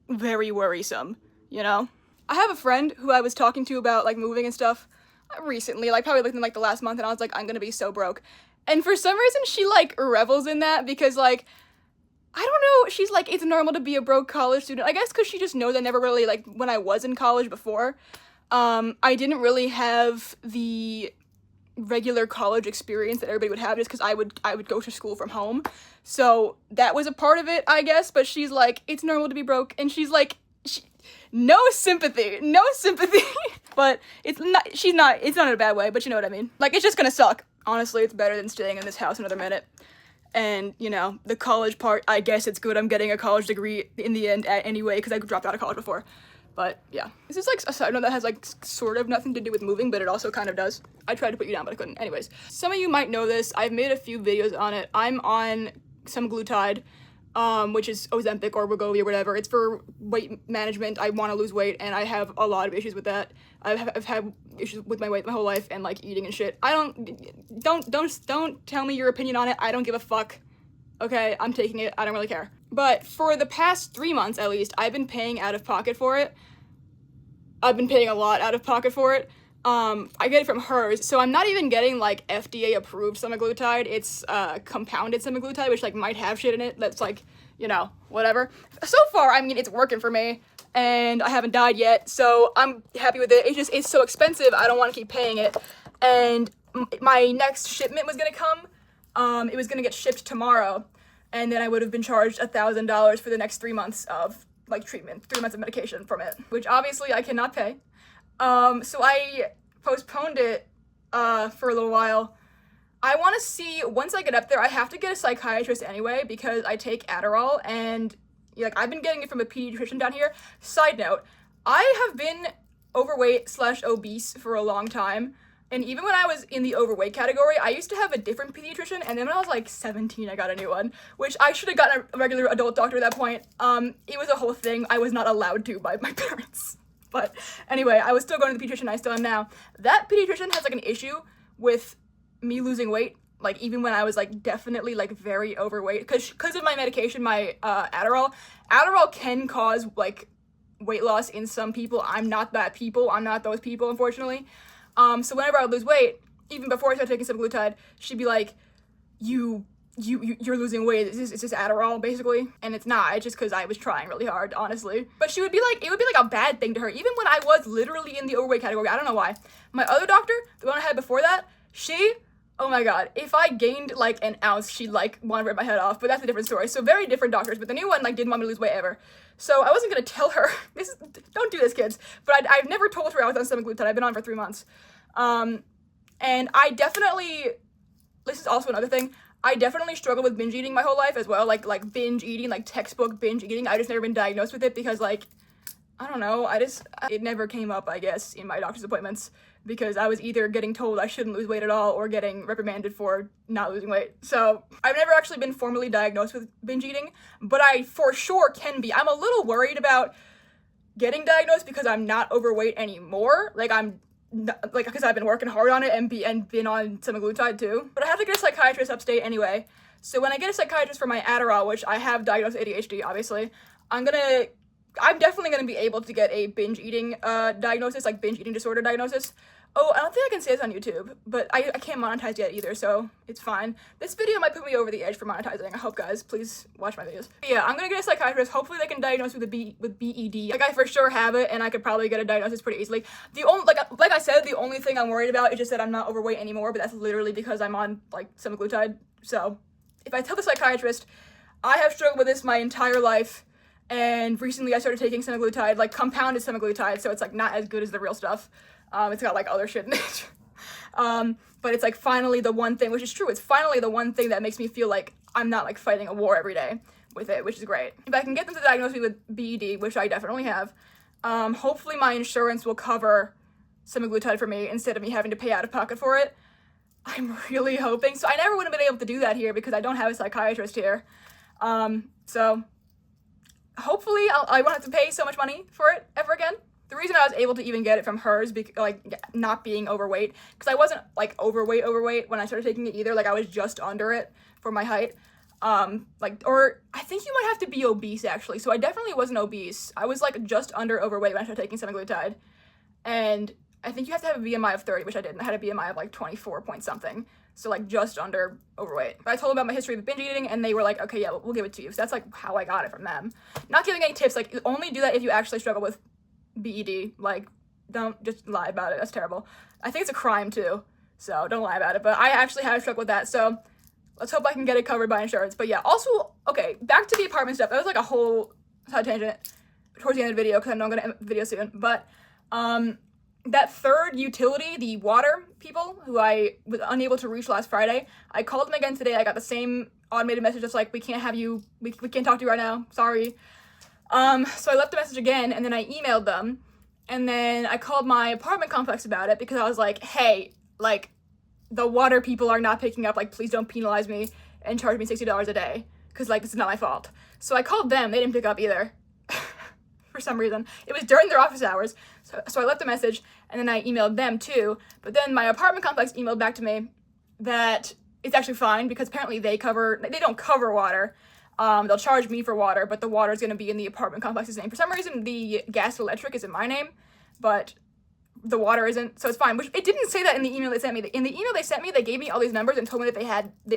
very worrisome, you know? I have a friend who I was talking to about like moving and stuff recently, like probably within like the last month, and I was like, I'm gonna be so broke. And for some reason she like revels in that because, like, I don't know, she's like, it's normal to be a broke college student. I guess because she just knows I never really, like, when I was in college before, I didn't really have the regular college experience that everybody would have just because I would go to school from home. So that was a part of it, I guess, but she's like, it's normal to be broke, and she's like, no sympathy. But it's not in a bad way, but you know what I mean. Like, it's just gonna suck. Honestly, it's better than staying in this house another minute. And, you know, the college part, I guess it's good I'm getting a college degree in the end anyway, because I dropped out of college before. But yeah, this is like a side note that has like sort of nothing to do with moving, but it also kind of does. I tried to put you down, but I couldn't. Anyways, some of you might know this. I've made a few videos on it. I'm on semaglutide, which is Ozempic or Wegovy or whatever. It's for weight management. I want to lose weight, and I have a lot of issues with that. I've had issues with my weight my whole life, and like eating and shit. Don't tell me your opinion on it. I don't give a fuck. Okay, I'm taking it. I don't really care. But for the past 3 months, at least, I've been paying out of pocket for it. I've been paying a lot out of pocket for it. I get it from hers, so I'm not even getting, like, FDA-approved semaglutide. It's, compounded semaglutide, which, like, might have shit in it that's, like, you know, whatever. So far, I mean, it's working for me, and I haven't died yet, so I'm happy with it. It's so expensive, I don't want to keep paying it. And my next shipment was gonna come. It was gonna get shipped tomorrow, and then I would have been charged $1,000 for the next 3 months of, like, treatment, 3 months of medication from it, which obviously I cannot pay. So I postponed it, for a little while. I want to see, once I get up there, I have to get a psychiatrist anyway, because I take Adderall, and, like, I've been getting it from a pediatrician down here. Side note, I have been overweight/obese for a long time. And even when I was in the overweight category, I used to have a different pediatrician, and then when I was like 17, I got a new one, which I should have gotten a regular adult doctor at that point. It was a whole thing. I was not allowed to by my parents. But anyway, I was still going to the pediatrician. I still am now. That pediatrician has like an issue with me losing weight, like even when I was like definitely like very overweight, because of my medication, my Adderall. Adderall can cause like weight loss in some people. I'm not that people. I'm not those people, unfortunately. So whenever I would lose weight, even before I started taking semaglutide, she'd be like, you're losing weight. It's just Adderall, basically. And it's not. It's just because I was trying really hard, honestly. But she would be like, it would be like a bad thing to her, even when I was literally in the overweight category. I don't know why. My other doctor, the one I had before that, oh my god, if I gained like an ounce, she'd like want to rip my head off. But that's a different story. So very different doctors. But the new one like didn't want me to lose weight ever. So I wasn't gonna tell her, don't do this, kids. But I've never told her I was on semaglutide. I've been on for 3 months. And I definitely, this is also another thing, I definitely struggled with binge eating my whole life as well, like binge eating, like textbook binge eating. I just never been diagnosed with it because, like, I don't know, it never came up, I guess, in my doctor's appointments, because I was either getting told I shouldn't lose weight at all or getting reprimanded for not losing weight. So I've never actually been formally diagnosed with binge eating, but I for sure can be. I'm a little worried about getting diagnosed because I'm not overweight anymore. Because I've been working hard on it and been on semaglutide too. But I have to get a psychiatrist upstate anyway. So when I get a psychiatrist for my Adderall, which I have diagnosed ADHD, obviously, I'm definitely gonna be able to get a binge eating diagnosis, like binge eating disorder diagnosis. Oh, I don't think I can say this on YouTube, but I can't monetize yet either, so it's fine. This video might put me over the edge for monetizing. I hope, guys. Please watch my videos. But yeah, I'm gonna get a psychiatrist. Hopefully they can diagnose me with BED. Like, I for sure have it, and I could probably get a diagnosis pretty easily. The only, like I said, the only thing I'm worried about is just that I'm not overweight anymore, but that's literally because I'm on, like, semaglutide. So, if I tell the psychiatrist, I have struggled with this my entire life, and recently I started taking semaglutide, like, compounded semaglutide, so it's, like, not as good as the real stuff. It's got like other shit in it. But it's like finally the one thing, which is true, it's finally the one thing that makes me feel like I'm not like fighting a war every day with it, which is great. If I can get them to diagnose me with BED, which I definitely have, hopefully my insurance will cover semaglutide for me instead of me having to pay out of pocket for it. I'm really hoping. So I never would have been able to do that here because I don't have a psychiatrist here. So hopefully I won't have to pay so much money for it ever again. The reason I was able to even get it from hers, like, not being overweight, because I wasn't, like, overweight when I started taking it either. Like, I was just under it for my height. Or I think you might have to be obese, actually. So I definitely wasn't obese. I was, like, just under overweight when I started taking semaglutide. And I think you have to have a BMI of 30, which I didn't. I had a BMI of, like, 24 point something. So, like, just under overweight. But I told them about my history of binge eating, and they were like, okay, yeah, we'll give it to you. So that's, like, how I got it from them. Not giving any tips. Like, only do that if you actually struggle with BED. Like, don't just lie about it. That's terrible. I think it's a crime too, so don't lie about it. But I actually have struck with that, so let's hope I can get it covered by insurance. But yeah, also, okay, back to the apartment stuff. That was like a whole side tangent towards the end of the video because I know I'm gonna end the video soon. But that third utility, the water people who I was unable to reach last Friday, I called them again today. I got the same automated message that's like, we can't have you, we can't talk to you right now, sorry. So I left a message again, and then I emailed them, and then I called my apartment complex about it because I was like, hey, like, the water people are not picking up, like, please don't penalize me and charge me $60 a day, because, like, it's not my fault. So I called them, they didn't pick up either, for some reason. It was during their office hours, so I left a message, and then I emailed them too, but then my apartment complex emailed back to me that it's actually fine, because apparently they don't cover water. They'll charge me for water, but the water is going to be in the apartment complex's name. For some reason, the gas and electric is in my name, but the water isn't, so it's fine. Which, it didn't say that in the email they sent me. In the email they sent me, they gave me all these numbers and told me that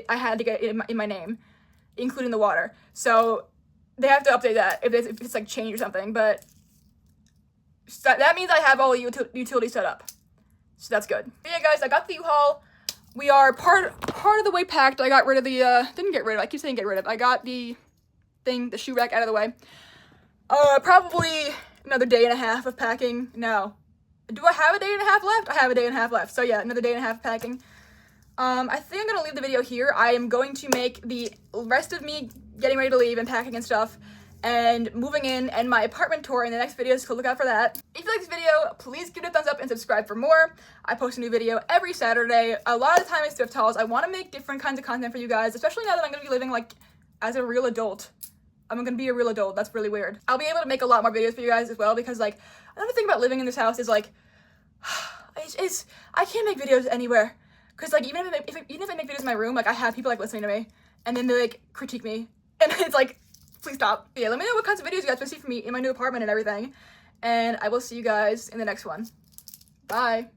I had to get it in my name, including the water. So they have to update that if it's like changed or something, but that means I have all the utilities set up. So that's good. But yeah, guys, I got the U-Haul. We are part of the way packed. I got rid of the, didn't get rid of, I keep saying get rid of. I got the shoe rack out of the way. Probably another day and a half of packing. No. Do I have a day and a half left? I have a day and a half left. So yeah, another day and a half of packing. I think I'm gonna leave the video here. I am going to make the rest of me getting ready to leave and packing and stuff and moving in and my apartment tour in the next video, so look out for that. If you like this video, please give it a thumbs up and subscribe for more. I post a new video every Saturday. A lot of the time it's thrift hauls. I want to make different kinds of content for you guys, especially now that I'm going to be living like as a real adult. I'm going to be a real adult. That's really weird. I'll be able to make a lot more videos for you guys as well, because like another thing about living in this house is like I can't make videos anywhere, because like even if I make videos in my room, like I have people like listening to me and then they like critique me and it's like, please stop. Yeah, let me know what kinds of videos you guys want to see from me in my new apartment and everything. And I will see you guys in the next one. Bye.